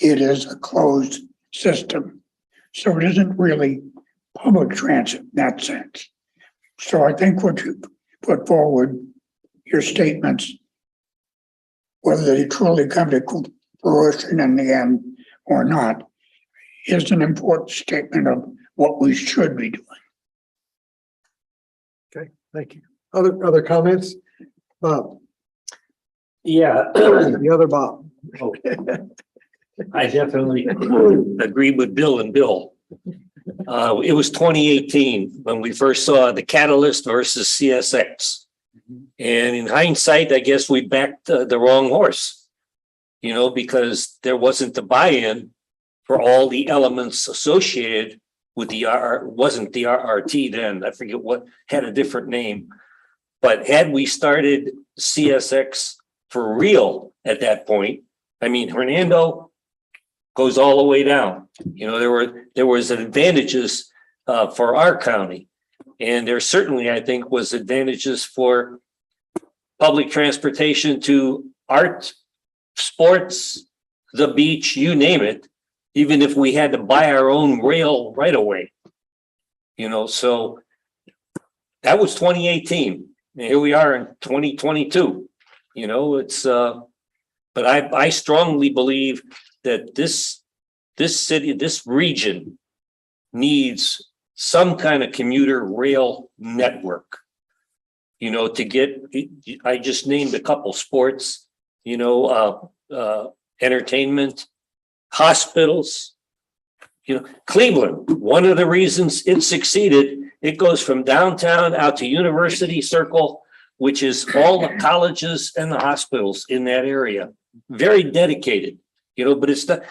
It is a closed system, so it isn't really public transit in that sense. So I think what you put forward, your statements, whether they truly come to fruition in the end or not, is an important statement of what we should be doing. Okay, thank you. Other comments? Bob, Yeah, the other Bob. I definitely agree with Bill and Bill. It was 2018 when we first saw the Catalyst versus CSX. And in hindsight, I guess we backed the wrong horse, you know, because there wasn't the buy-in for all the elements associated with the wasn't the RRT then, I forget what, had a different name. But had we started CSX for real at that point, I mean, Hernando goes all the way down. You know, there was advantages for our county. And there certainly, I think, was advantages for public transportation to art, sports, the beach, you name it, even if we had to buy our own rail right away. You know, so that was 2018. And here we are in 2022. You know, it's but I strongly believe that this city, this region needs some kind of commuter rail network, you know, to get, I just named a couple: sports, you know, entertainment, hospitals, you know, Cleveland. One of the reasons it succeeded, it goes from downtown out to University Circle, which is all the colleges and the hospitals in that area. Very dedicated, you know, but it's not,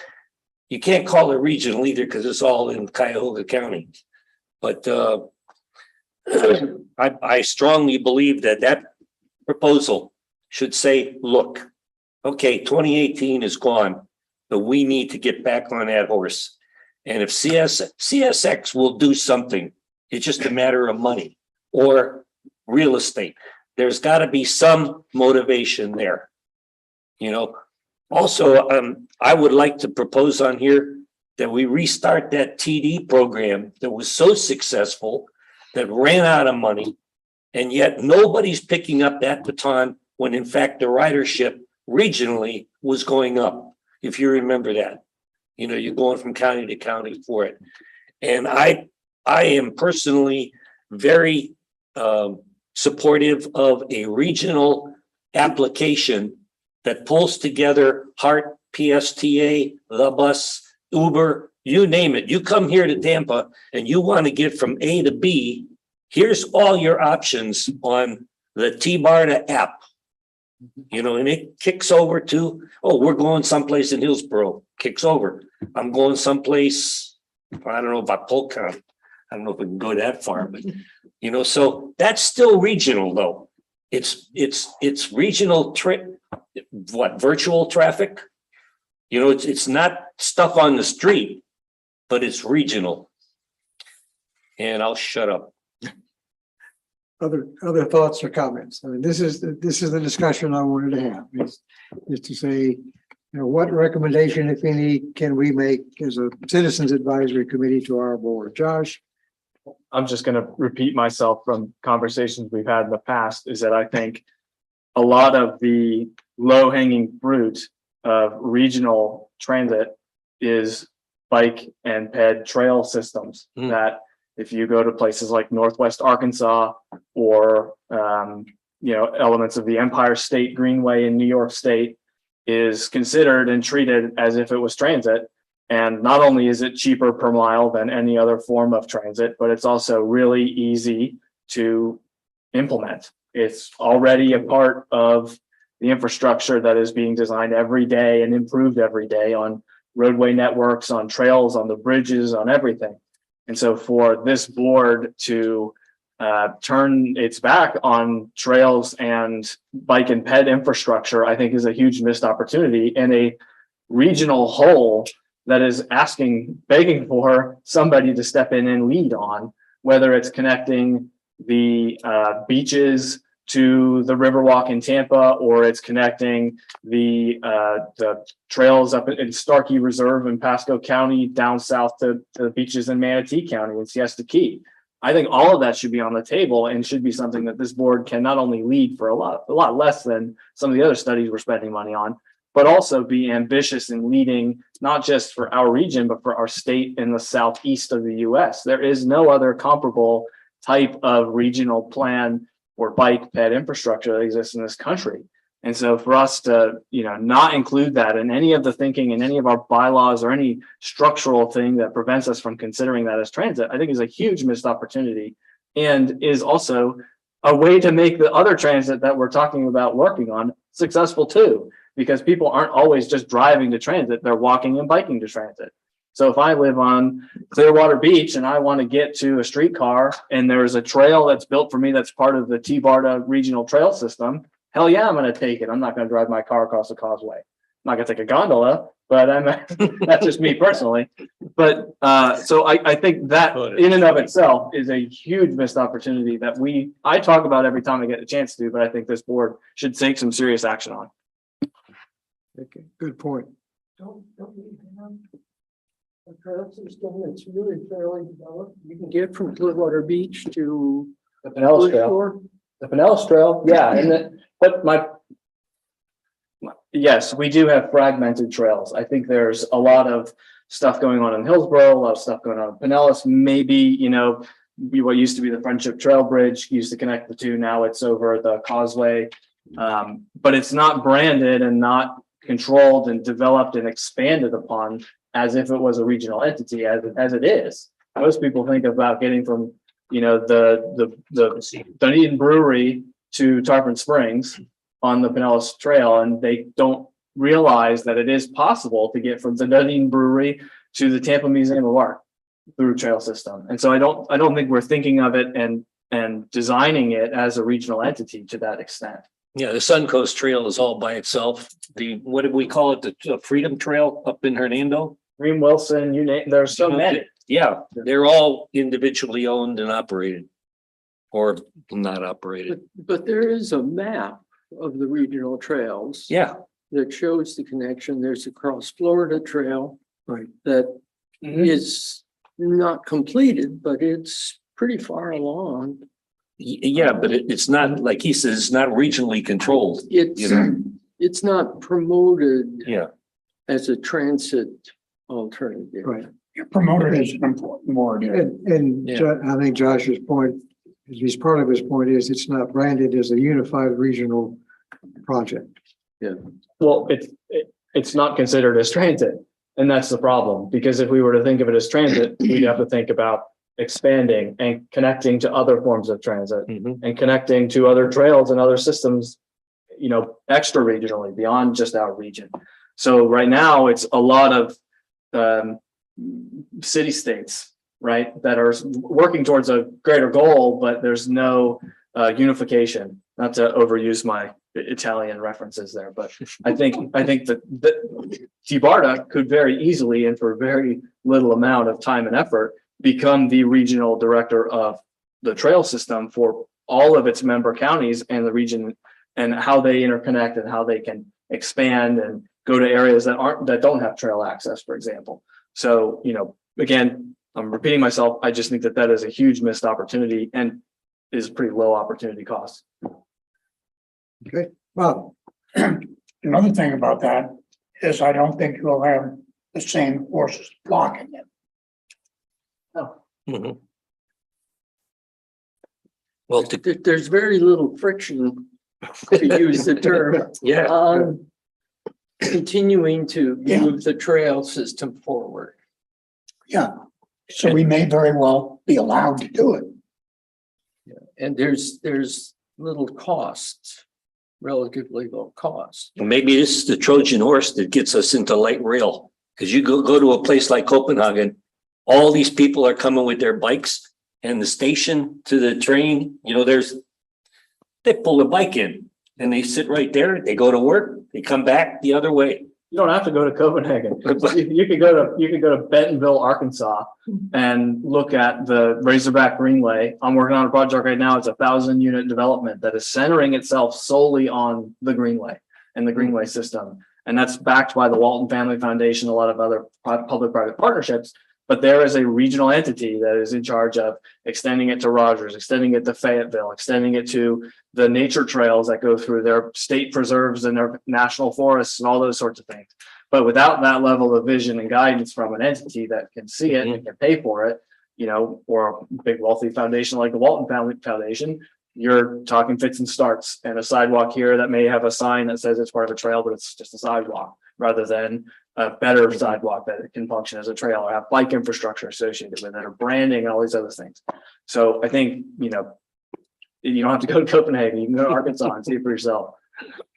you can't call it regional either because it's all in Cuyahoga County. But I strongly believe that proposal should say, look, okay, 2018 is gone, but we need to get back on that horse. And if CSX will do something, it's just a matter of money or real estate. There's got to be some motivation there, you know. Also, I would like to propose on here that we restart that TD program that was so successful, that ran out of money, and yet nobody's picking up that baton when in fact the ridership regionally was going up. If you remember that, you know, you're going from county to county for it. And I am personally very supportive of a regional application that pulls together HART, PSTA, the bus, Uber, you name it. You come here to Tampa and you want to get from A to B, here's all your options on the TBARTA app. You know, and it kicks over to, oh, we're going someplace in Hillsborough, kicks over. I'm going someplace, I don't know about Polk County. I don't know if we can go that far, but you know, so that's still regional though. It's regional what, virtual traffic? You know, it's not stuff on the street, but it's regional. And I'll shut up. Other thoughts or comments? I mean, this is the discussion I wanted to have, is to say, you know, what recommendation, if any, can we make as a citizens advisory committee to our board? Josh? I'm just going to repeat myself from conversations we've had in the past, is that I think a lot of the low hanging fruit of regional transit is bike and ped trail systems that if you go to places like Northwest Arkansas or, you know, elements of the Empire State Greenway in New York State is considered and treated as if it was transit. And not only is it cheaper per mile than any other form of transit, but it's also really easy to implement. It's already a part of the infrastructure that is being designed every day and improved every day on roadway networks, on trails, on the bridges, on everything. And so for this board to turn its back on trails and bike and ped infrastructure, I think is a huge missed opportunity and a regional whole that is begging for somebody to step in and lead on, whether it's connecting the beaches to the Riverwalk in Tampa, or it's connecting the trails up in Starkey Reserve in Pasco County down south to the beaches in Manatee County and Siesta Key. I think all of that should be on the table and should be something that this board can not only lead for a lot less than some of the other studies we're spending money on, but also be ambitious in leading, not just for our region, but for our state in the southeast of the US. There is no other comparable type of regional plan or bike ped infrastructure that exists in this country. And so for us to, you know, not include that in any of the thinking in any of our bylaws or any structural thing that prevents us from considering that as transit, I think is a huge missed opportunity and is also a way to make the other transit that we're talking about working on successful too, because people aren't always just driving to transit, they're walking and biking to transit. So if I live on Clearwater Beach and I want to get to a streetcar and there's a trail that's built for me that's part of the TBARTA regional trail system, hell yeah, I'm going to take it. I'm not going to drive my car across the causeway. I'm not going to take a gondola, but that's just me personally. But so I think that in and of itself is a huge missed opportunity that I talk about every time I get a chance to, but I think this board should take some serious action on. Okay, good point. Don't we have a trail system that's really fairly developed? You can get from Clearwater Beach to The Pinellas Trail. Shore. The Pinellas Trail, yeah, yes, we do have fragmented trails. I think there's a lot of stuff going on in Hillsborough, a lot of stuff going on in Pinellas. Maybe, you know, what used to be the Friendship Trail Bridge used to connect the two. Now it's over the causeway, but it's not branded and not controlled and developed and expanded upon as if it was a regional entity, as it is. Most people think about getting from, you know, the Dunedin Brewery to Tarpon Springs on the Pinellas Trail, and they don't realize that it is possible to get from the Dunedin Brewery to the Tampa Museum of Art through trail system. And so I don't think we're thinking of it and designing it as a regional entity to that extent. Yeah, the Suncoast Trail is all by itself. What did we call it? The Freedom Trail up in Hernando? Green Wilson, you name, there's so many. Yeah, they're all individually owned and operated or not operated. But there is a map of the regional trails. Yeah. That shows the connection. There's a Cross Florida Trail. Right. That is not completed, but it's pretty far along. Yeah, but it's not, like he says, it's not regionally controlled. It's not promoted. Yeah. As a transit alternative. Right. Promoted is an important word here. And I think Josh's point, at least part of his point, is it's not branded as a unified regional project. Yeah. Well, it's not considered as transit, and that's the problem. Because if we were to think of it as transit, we'd have to think about expanding and connecting to other forms of transit and connecting to other trails and other systems, you know, extra regionally beyond just our region. So right now it's a lot of city states, right, that are working towards a greater goal, but there's no unification. Not to overuse my Italian references there, but I think that TBARTA could very easily and for very little amount of time and effort become the regional director of the trail system for all of its member counties and the region, and how they interconnect and how they can expand and go to areas that don't have trail access, for example. So, again, I'm repeating myself. I just think that is a huge missed opportunity and is pretty low opportunity cost. Okay, well, Another thing about that is I don't think you'll have the same forces blocking it. Mhm. Well, There's very little friction, to use the term, yeah, on continuing to move the trail system forward. Yeah, so we may very well be allowed to do it. And there's little costs, relatively low cost. maybe this is the Trojan horse that gets us into light rail. Because you go to a place like Copenhagen, all these people are coming with their bikes, and the station to the train, they pull the bike in and they sit right there. They go to work, they come back the other way. You don't have to go to Copenhagen. You could go to Bentonville, Arkansas, and look at the Razorback Greenway. I'm working on a project right now. It's a 1,000-unit development that is centering itself solely on the Greenway and the Greenway system. And that's backed by the Walton Family Foundation, a lot of other public-private partnerships. But there is a regional entity that is in charge of extending it to Rogers, extending it to Fayetteville, extending it to the nature trails that go through their state preserves and their national forests and all those sorts of things. But without that level of vision and guidance from an entity that can see it and can pay for it, or a big wealthy foundation like the Walton Family Foundation, you're talking fits and starts, and a sidewalk here that may have a sign that says it's part of a trail, but it's just a sidewalk, rather than a better sidewalk that can function as a trail or have bike infrastructure associated with it, or branding and all these other things. So I think, you don't have to go to Copenhagen. You can go to Arkansas and see it for yourself.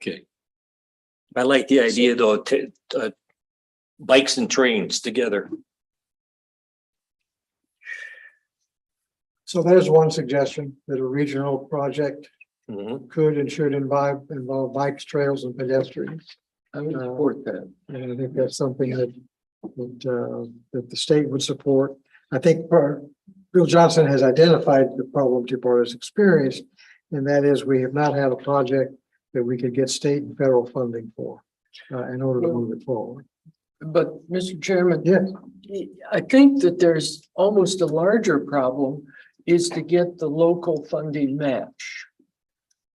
Okay. I like the idea though, bikes and trains together. so there's one suggestion that a regional project Mhm. could and should involve bikes, trails, and pedestrians. I would support that. And I think that's something that the state would support. I think Bill Johnson has identified the problem TBARTA has experienced, and that is we have not had a project that we could get state and federal funding for in order to move it forward. But Mr. Chairman, Yes. I think that there's almost a larger problem is to get the local funding match.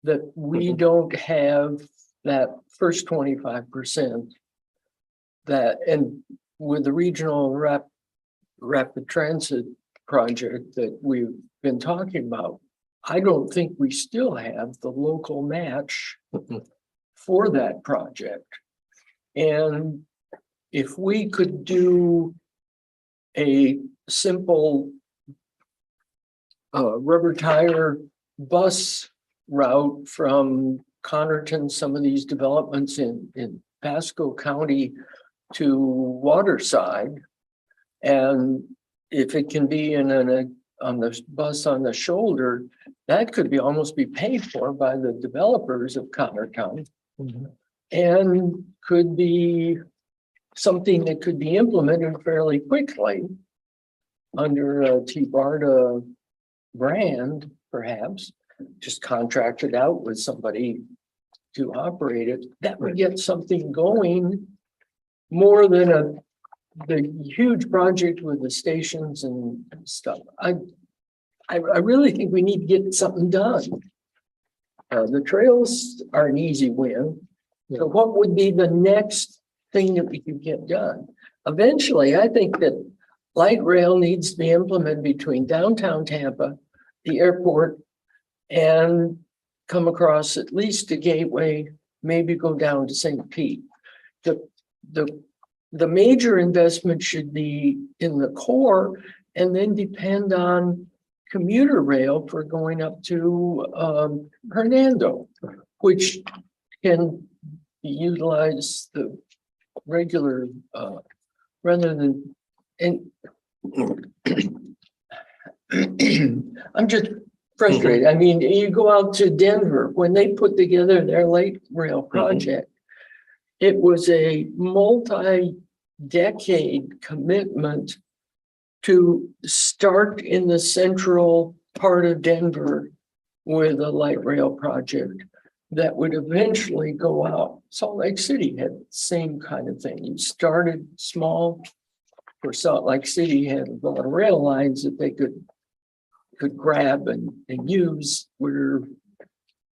That we don't have that first 25%. That, and with the regional rapid transit project that we've been talking about, I don't think we still have the local match for that project. And if we could do a simple rubber tire bus route from Connerton, some of these developments in Pasco County to Waterside, and if it can be on the bus on the shoulder, that could almost be paid for by the developers of Connerton, and could be something that could be implemented fairly quickly under a TBARTA brand, perhaps, just contracted out with somebody to operate it. That would get something going more than the huge project with the stations and stuff. I really think we need to get something done. The trails are an easy win. So what would be the next thing that we could get done? Eventually, I think that light rail needs to be implemented between downtown Tampa, the airport, and come across at least to Gateway, maybe go down to St. Pete. The major investment should be in the core, and then depend on commuter rail for going up to Hernando, which can utilize the regular rather than, and I'm just, frustrated. I mean, you go out to Denver, when they put together their light rail project, it was a multi-decade commitment to start in the central part of Denver with a light rail project that would eventually go out. Salt Lake City had the same kind of thing. You started small, for Salt Lake City had a lot of rail lines that they could grab and use where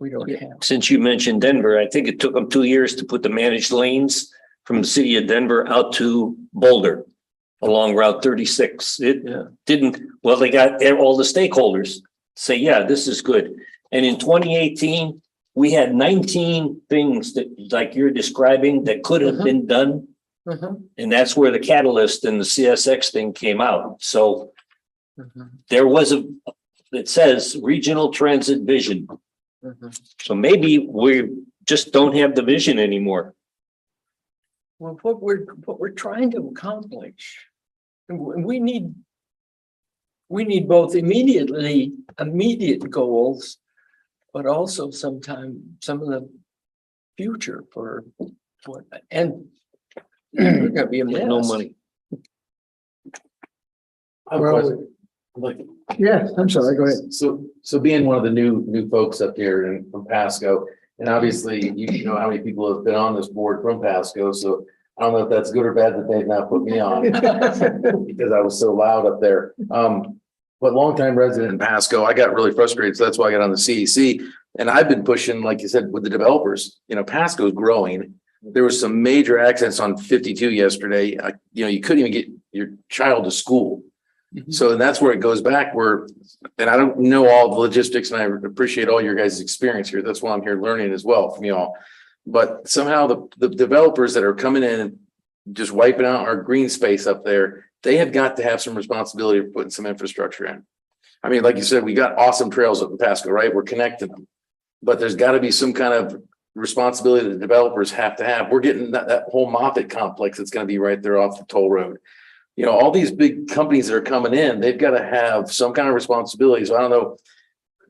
we don't have. Since you mentioned Denver, I think it took them 2 years to put the managed lanes from the city of Denver out to Boulder along Route 36. It didn't, well, they got all the stakeholders say, yeah, this is good. And in 2018, we had 19 things that, like you're describing, that could have been done. And that's where the catalyst and the CSX thing came out. So there was it says regional transit vision. So maybe we just don't have the vision anymore. Well, what we're trying to accomplish, we need both immediate goals, but also some of the future for what, and there's gonna be a mess. No money. Yeah, I'm sorry, go ahead. So being one of the new folks up here and from Pasco, and obviously you know how many people have been on this board from Pasco, so I don't know if that's good or bad that they've not put me on because I was so loud up there. But longtime resident in Pasco, I got really frustrated, so that's why I got on the CEC. And I've been pushing, like you said, with the developers. You know, Pasco's growing. There was some major accidents on 52 yesterday. You couldn't even get your child to school. So that's where it goes back and I don't know all the logistics, and I appreciate all your guys' experience here. That's why I'm here learning as well from you all. But somehow the developers that are coming in and just wiping out our green space up there, they have got to have some responsibility for putting some infrastructure in. I mean, like you said, we got awesome trails up in Pasco, right? We're connecting them, but there's got to be some kind of responsibility that the developers have to have. We're getting that whole Moffett complex that's going to be right there off the toll road. You know, all these big companies that are coming in, they've got to have some kind of responsibility. So I don't know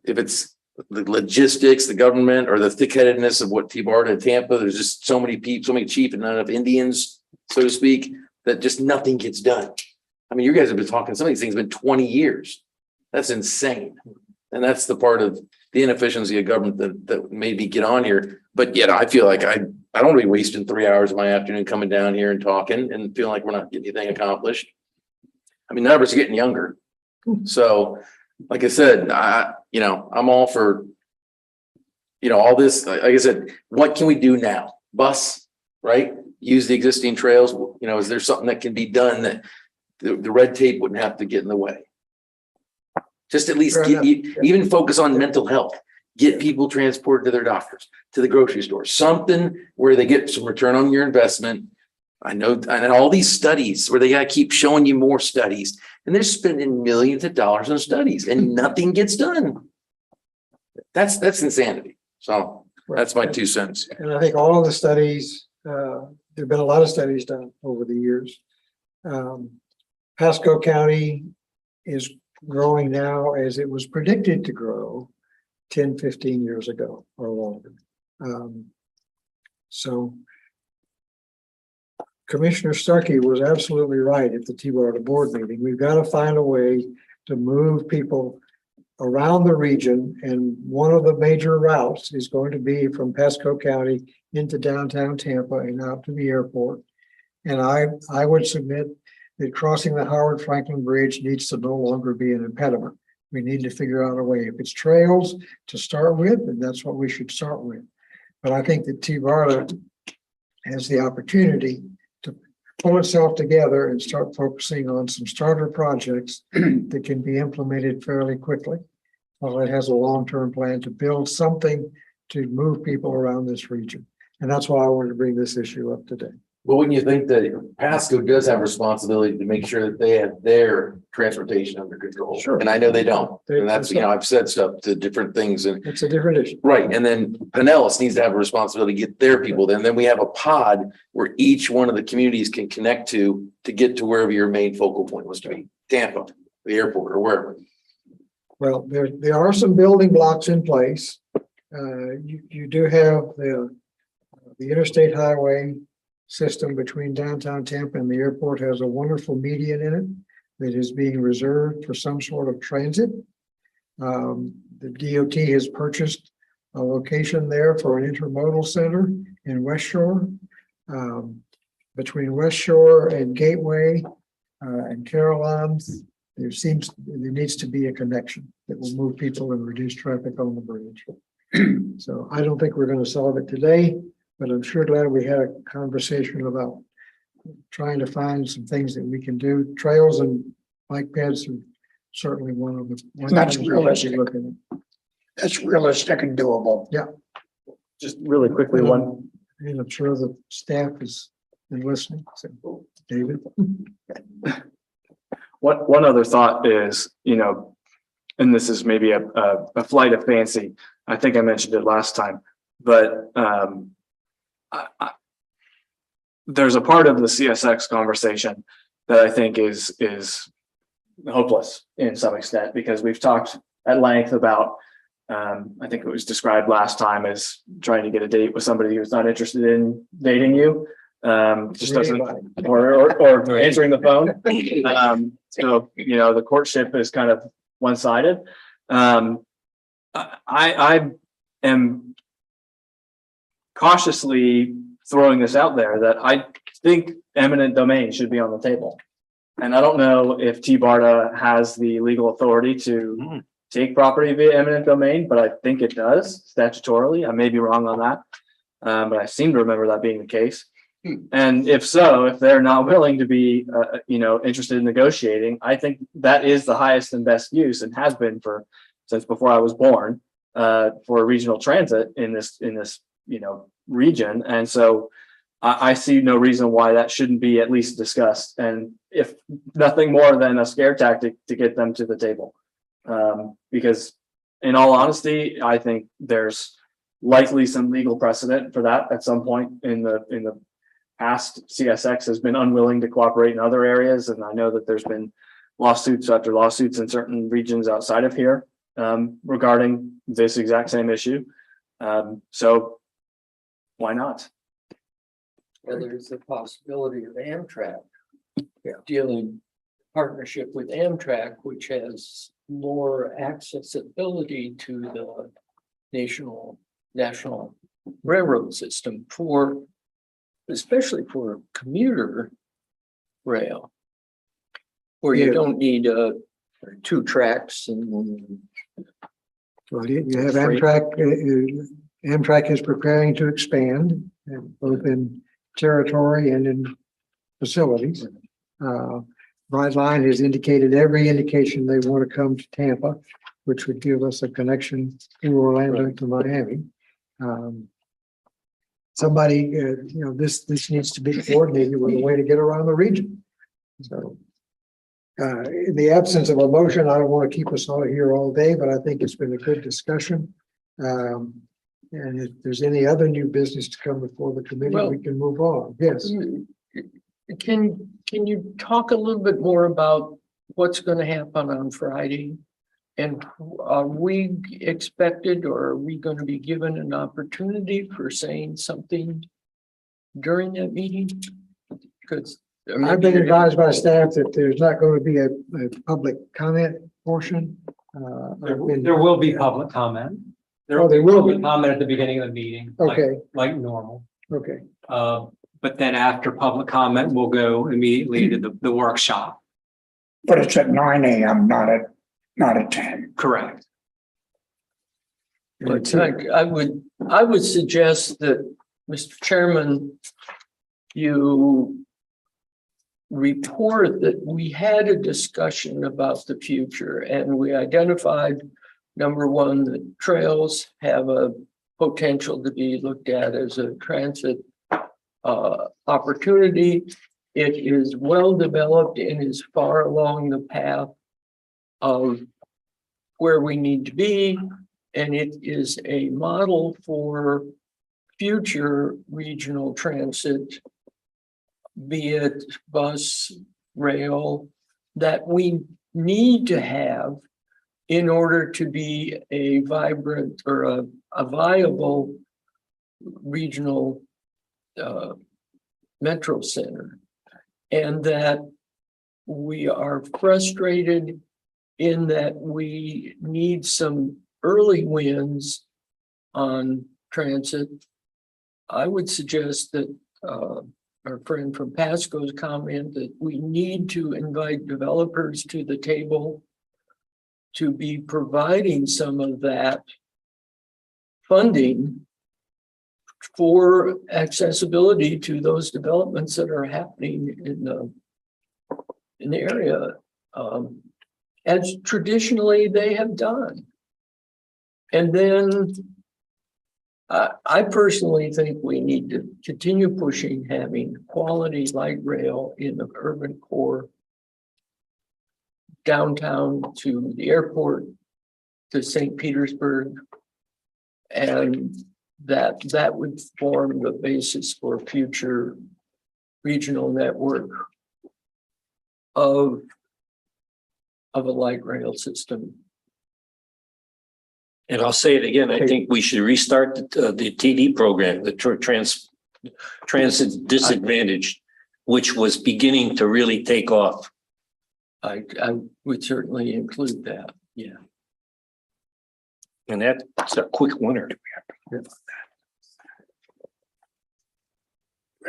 if it's the logistics, the government, or the thick-headedness of what TBARTA in Tampa. There's just so many people, so many chief and not enough Indians, so to speak, that just nothing gets done. I mean, you guys have been talking, some of these things have been 20 years. That's insane. And that's the part of the inefficiency of government that made me get on here. But yet I feel like I don't want to be wasting 3 hours of my afternoon coming down here and talking and feeling like we're not getting anything accomplished. I mean, numbers are getting younger. So like I said, I'm all for, all this. Like I said, what can we do now? Bus, right? Use the existing trails. Is there something that can be done that the red tape wouldn't have to get in the way? Just at least even focus on mental health. Get people transported to their doctors, to the grocery store, something where they get some return on your investment. I know, and all these studies where they got to keep showing you more studies, and they're spending millions of dollars on studies and nothing gets done. That's insanity. So that's my 2 cents. And I think all of the studies, there've been a lot of studies done over the years. Pasco County is growing now as it was predicted to grow 10, 15 years ago or longer. So Commissioner Starkey was absolutely right at the TBARTA board meeting. We've got to find a way to move people around the region, and one of the major routes is going to be from Pasco County into downtown Tampa and out to the airport. And I would submit that crossing the Howard Franklin Bridge needs to no longer be an impediment. We need to figure out a way. If it's trails to start with, then that's what we should start with. But I think that TBARTA has the opportunity to pull itself together and start focusing on some starter projects that can be implemented fairly quickly. While it has a long-term plan to build something to move people around this region. And that's why I wanted to bring this issue up today. But wouldn't you think that Pasco does have responsibility to make sure that they have their transportation under control? Sure. And I know they don't. And that's, I've said stuff to different things, and it's a different issue. Right. And then Pinellas needs to have a responsibility to get their people there. And then we have a pod where each one of the communities can connect to get to wherever your main focal point was to be, Tampa, the airport, or wherever. Well, there are some building blocks in place. You do have the interstate highway system between downtown Tampa and the airport has a wonderful median in it that is being reserved for some sort of transit. The DOT has purchased a location there for an intermodal center in West Shore. Between West Shore and Gateway and Caroline's, there needs to be a connection that will move people and reduce traffic on the bridge. So I don't think we're going to solve it today, but I'm sure glad we had a conversation about trying to find some things that we can do. Trails and bike paths are certainly one of the. That's realistic. That's realistic and doable. Yeah. Just really quickly, one, And I'm sure the staff has been listening. So, David. one other thought is, and this is maybe a flight of fancy. I think I mentioned it last time, but there's a part of the CSX conversation that I think is hopeless in some extent, because we've talked at length about, I think it was described last time as trying to get a date with somebody who's not interested in dating you. Just doesn't, or answering the phone. So, the courtship is kind of one-sided. I am cautiously throwing this out there that I think eminent domain should be on the table. And I don't know if TBARTA has the legal authority to take property via eminent domain, but I think it does statutorily. I may be wrong on that. But I seem to remember that being the case. And if so, if they're not willing to be, interested in negotiating, I think that is the highest and best use, and has been since before I was born, for regional transit in this region. And so I see no reason why that shouldn't be at least discussed. And if nothing more than a scare tactic to get them to the table. Because in all honesty, I think there's likely some legal precedent for that at some point in the past. CSX has been unwilling to cooperate in other areas, and I know that there's been lawsuits after lawsuits in certain regions outside of here regarding this exact same issue. So why not? Well, there's the possibility of Amtrak dealing partnership with Amtrak, which has more accessibility to the national railroad system especially for commuter rail, where you don't need 2 tracks and. Well, you have Amtrak. Amtrak is preparing to expand both in territory and in facilities. Brightline has indicated every indication they want to come to Tampa, which would give us a connection through Orlando to Miami. Somebody, this needs to be coordinated with a way to get around the region. So, in the absence of a motion, I don't want to keep us all here all day, but I think it's been a good discussion. And if there's any other new business to come before the committee, we can move on. Yes. Can you talk a little bit more about what's going to happen on Friday? And are we expected, or are we going to be given an opportunity for saying something during that meeting? Because I've been advised by staff that there's not going to be a public comment portion. There will be public comment. There will be comment at the beginning of the meeting. Okay. Like normal. Okay. But then after public comment, we'll go immediately to the workshop. But it's at 9 a.m., not at 10. Correct. But I would suggest that, Mr. Chairman, you report that we had a discussion about the future, and we identified, number one, that trails have a potential to be looked at as a transit opportunity. It is well developed and is far along the path of where we need to be, and it is a model for future regional transit, be it bus, rail, that we need to have in order to be a vibrant or a viable regional metro center. And that we are frustrated in that we need some early wins on transit. I would suggest that our friend from Pasco's comment that we need to invite developers to the table to be providing some of that funding for accessibility to those developments that are happening in the area, as traditionally they have done. And then I personally think we need to continue pushing having quality light rail in the urban core, downtown to the airport, to St. Petersburg, and that would form the basis for future regional network of a light rail system. And I'll say it again, I think we should restart the TD program, the transit disadvantaged, which was beginning to really take off. I would certainly include that, yeah. And that's a quick winner. We have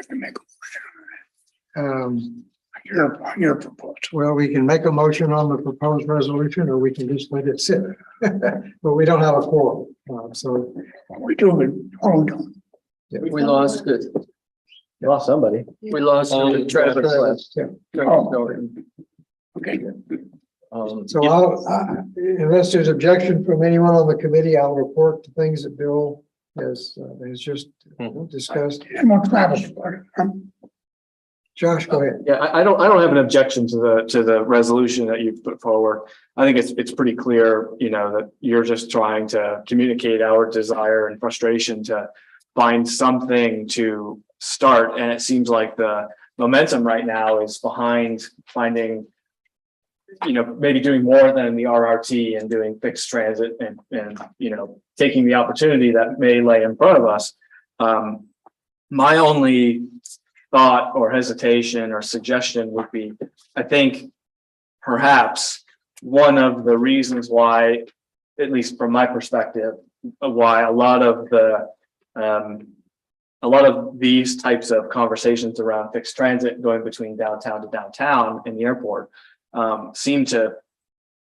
to make a motion on your proposal. Well, we can make a motion on the proposed resolution, or we can just let it sit. But we don't have a quorum, so. We do it, hold on. We lost it. You lost somebody. We lost the traffic. Okay. So unless there's objection from anyone on the committee, I'll report the things that Bill has just discussed. And what Travis, Josh, go ahead. Yeah, I don't have an objection to the resolution that you put forward. I think it's pretty clear, that you're just trying to communicate our desire and frustration to find something to start. And it seems like the momentum right now is behind finding, maybe doing more than the RRT and doing fixed transit and taking the opportunity that may lay in front of us. My only thought or hesitation or suggestion would be, I think perhaps one of the reasons why, at least from my perspective, why a lot of these types of conversations around fixed transit going between downtown to downtown in the airport seem to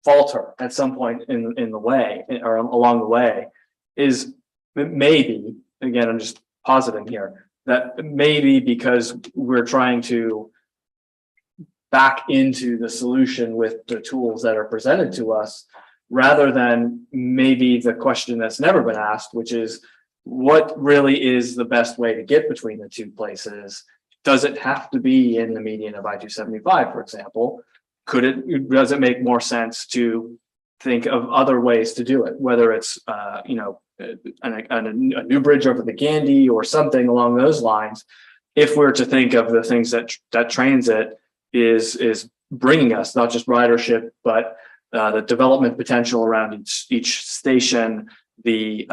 falter at some point in the way or along the way is maybe, again, I'm just positing here, that maybe because we're trying to back into the solution with the tools that are presented to us, rather than maybe the question that's never been asked, which is what really is the best way to get between the two places? Does it have to be in the median of I-275, for example? Does it make more sense to think of other ways to do it, whether it's a new bridge over the Gandy or something along those lines? If we're to think of the things that transit is bringing us, not just ridership, but the development potential around each station, the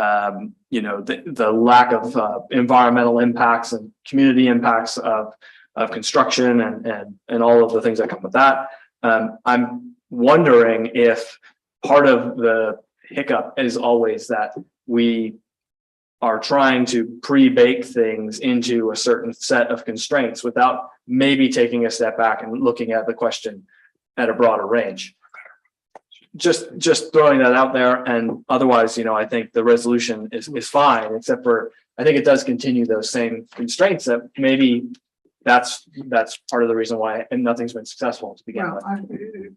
lack of environmental impacts and community impacts of construction and all of the things that come with that. I'm wondering if part of the hiccup is always that we are trying to pre-bake things into a certain set of constraints without maybe taking a step back and looking at the question at a broader range. Just throwing that out there. And otherwise, I think the resolution is fine, except for I think it does continue those same constraints that maybe that's part of the reason why and nothing's been successful to begin with.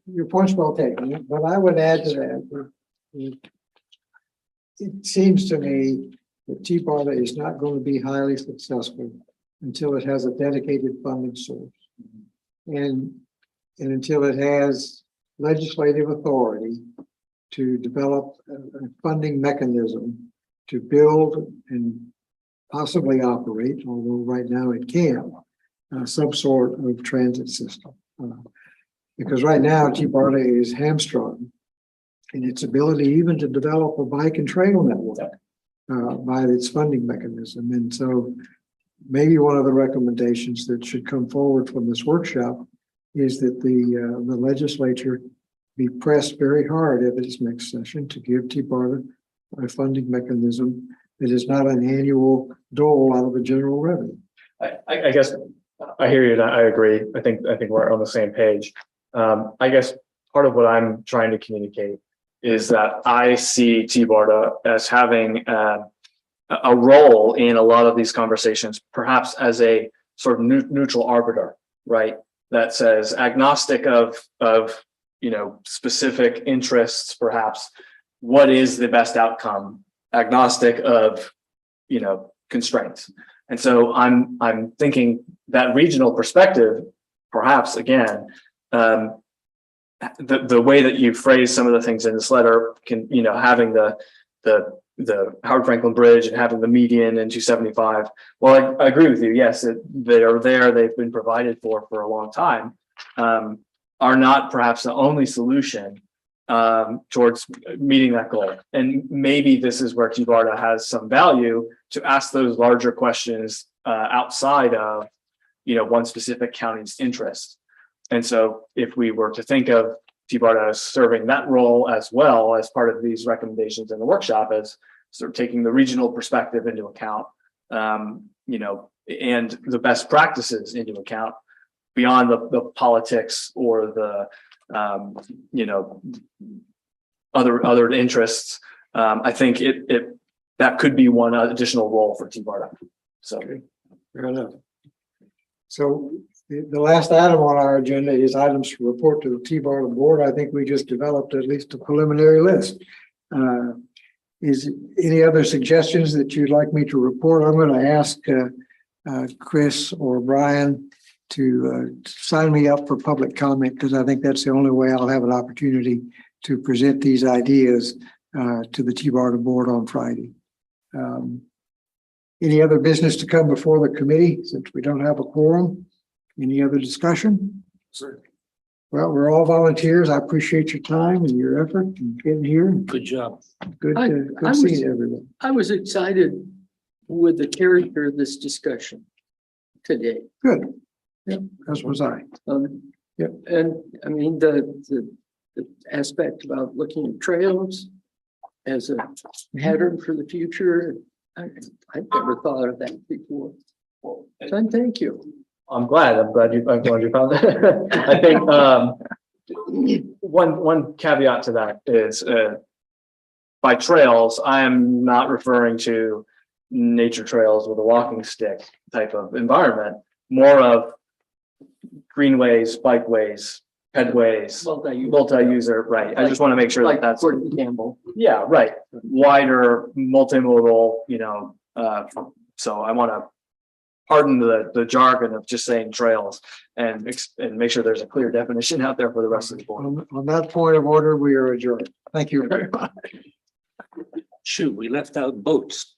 Your point's well taken, but I would add to that. It seems to me that TBARTA is not going to be highly successful until it has a dedicated funding source. And until it has legislative authority to develop a funding mechanism to build and possibly operate, although right now it can, some sort of transit system. Because right now TBARTA is hamstrung in its ability even to develop a bike and trail network by its funding mechanism. And so maybe one of the recommendations that should come forward from this workshop is that the legislature be pressed very hard at its next session to give TBARTA a funding mechanism that is not an annual dole out of the general revenue. I guess I hear you and I agree. I think we're on the same page. I guess part of what I'm trying to communicate is that I see TBARTA as having a role in a lot of these conversations, perhaps as a sort of neutral arbiter, right? That says agnostic of specific interests, perhaps what is the best outcome, agnostic of constraints. And so I'm thinking that regional perspective, perhaps again, the way that you phrase some of the things in this letter can, having the Howard Franklin Bridge and having the median and 275. Well, I agree with you. Yes, they are there. They've been provided for a long time. Are not perhaps the only solution towards meeting that goal. And maybe this is where TBARTA has some value to ask those larger questions outside of one specific county's interest. And so if we were to think of TBARTA as serving that role as well as part of these recommendations in the workshop, as sort of taking the regional perspective into account, and the best practices into account beyond the politics or the other interests. I think that could be one additional role for TBARTA. So fair enough. So the last item on our agenda is items to report to the TBARTA board. I think we just developed at least a preliminary list. Is any other suggestions that you'd like me to report? I'm going to ask Chris or Brian to sign me up for public comment, because I think that's the only way I'll have an opportunity to present these ideas to the TBARTA board on Friday. Any other business to come before the committee since we don't have a quorum? Any other discussion? Sure. Well, we're all volunteers. I appreciate your time and your effort in getting here. Good job. Good seeing everyone. I was excited with the character of this discussion today. Good. Yep. As was I. Yep. And I mean, the aspect about looking at trails as a pattern for the future, I've never thought of that before. So thank you. I'm glad you found that. I think one caveat to that is by trails, I am not referring to nature trails with a walking stick type of environment, more of greenways, bikeways, pedways, multi-user, right? I just want to make sure that that's Campbell. Yeah, right. Wider, multimodal, so I want to pardon the jargon of just saying trails and make sure there's a clear definition out there for the rest of the board. On that point of order, we are adjourned. Thank you very much. Shoot, we left out boats.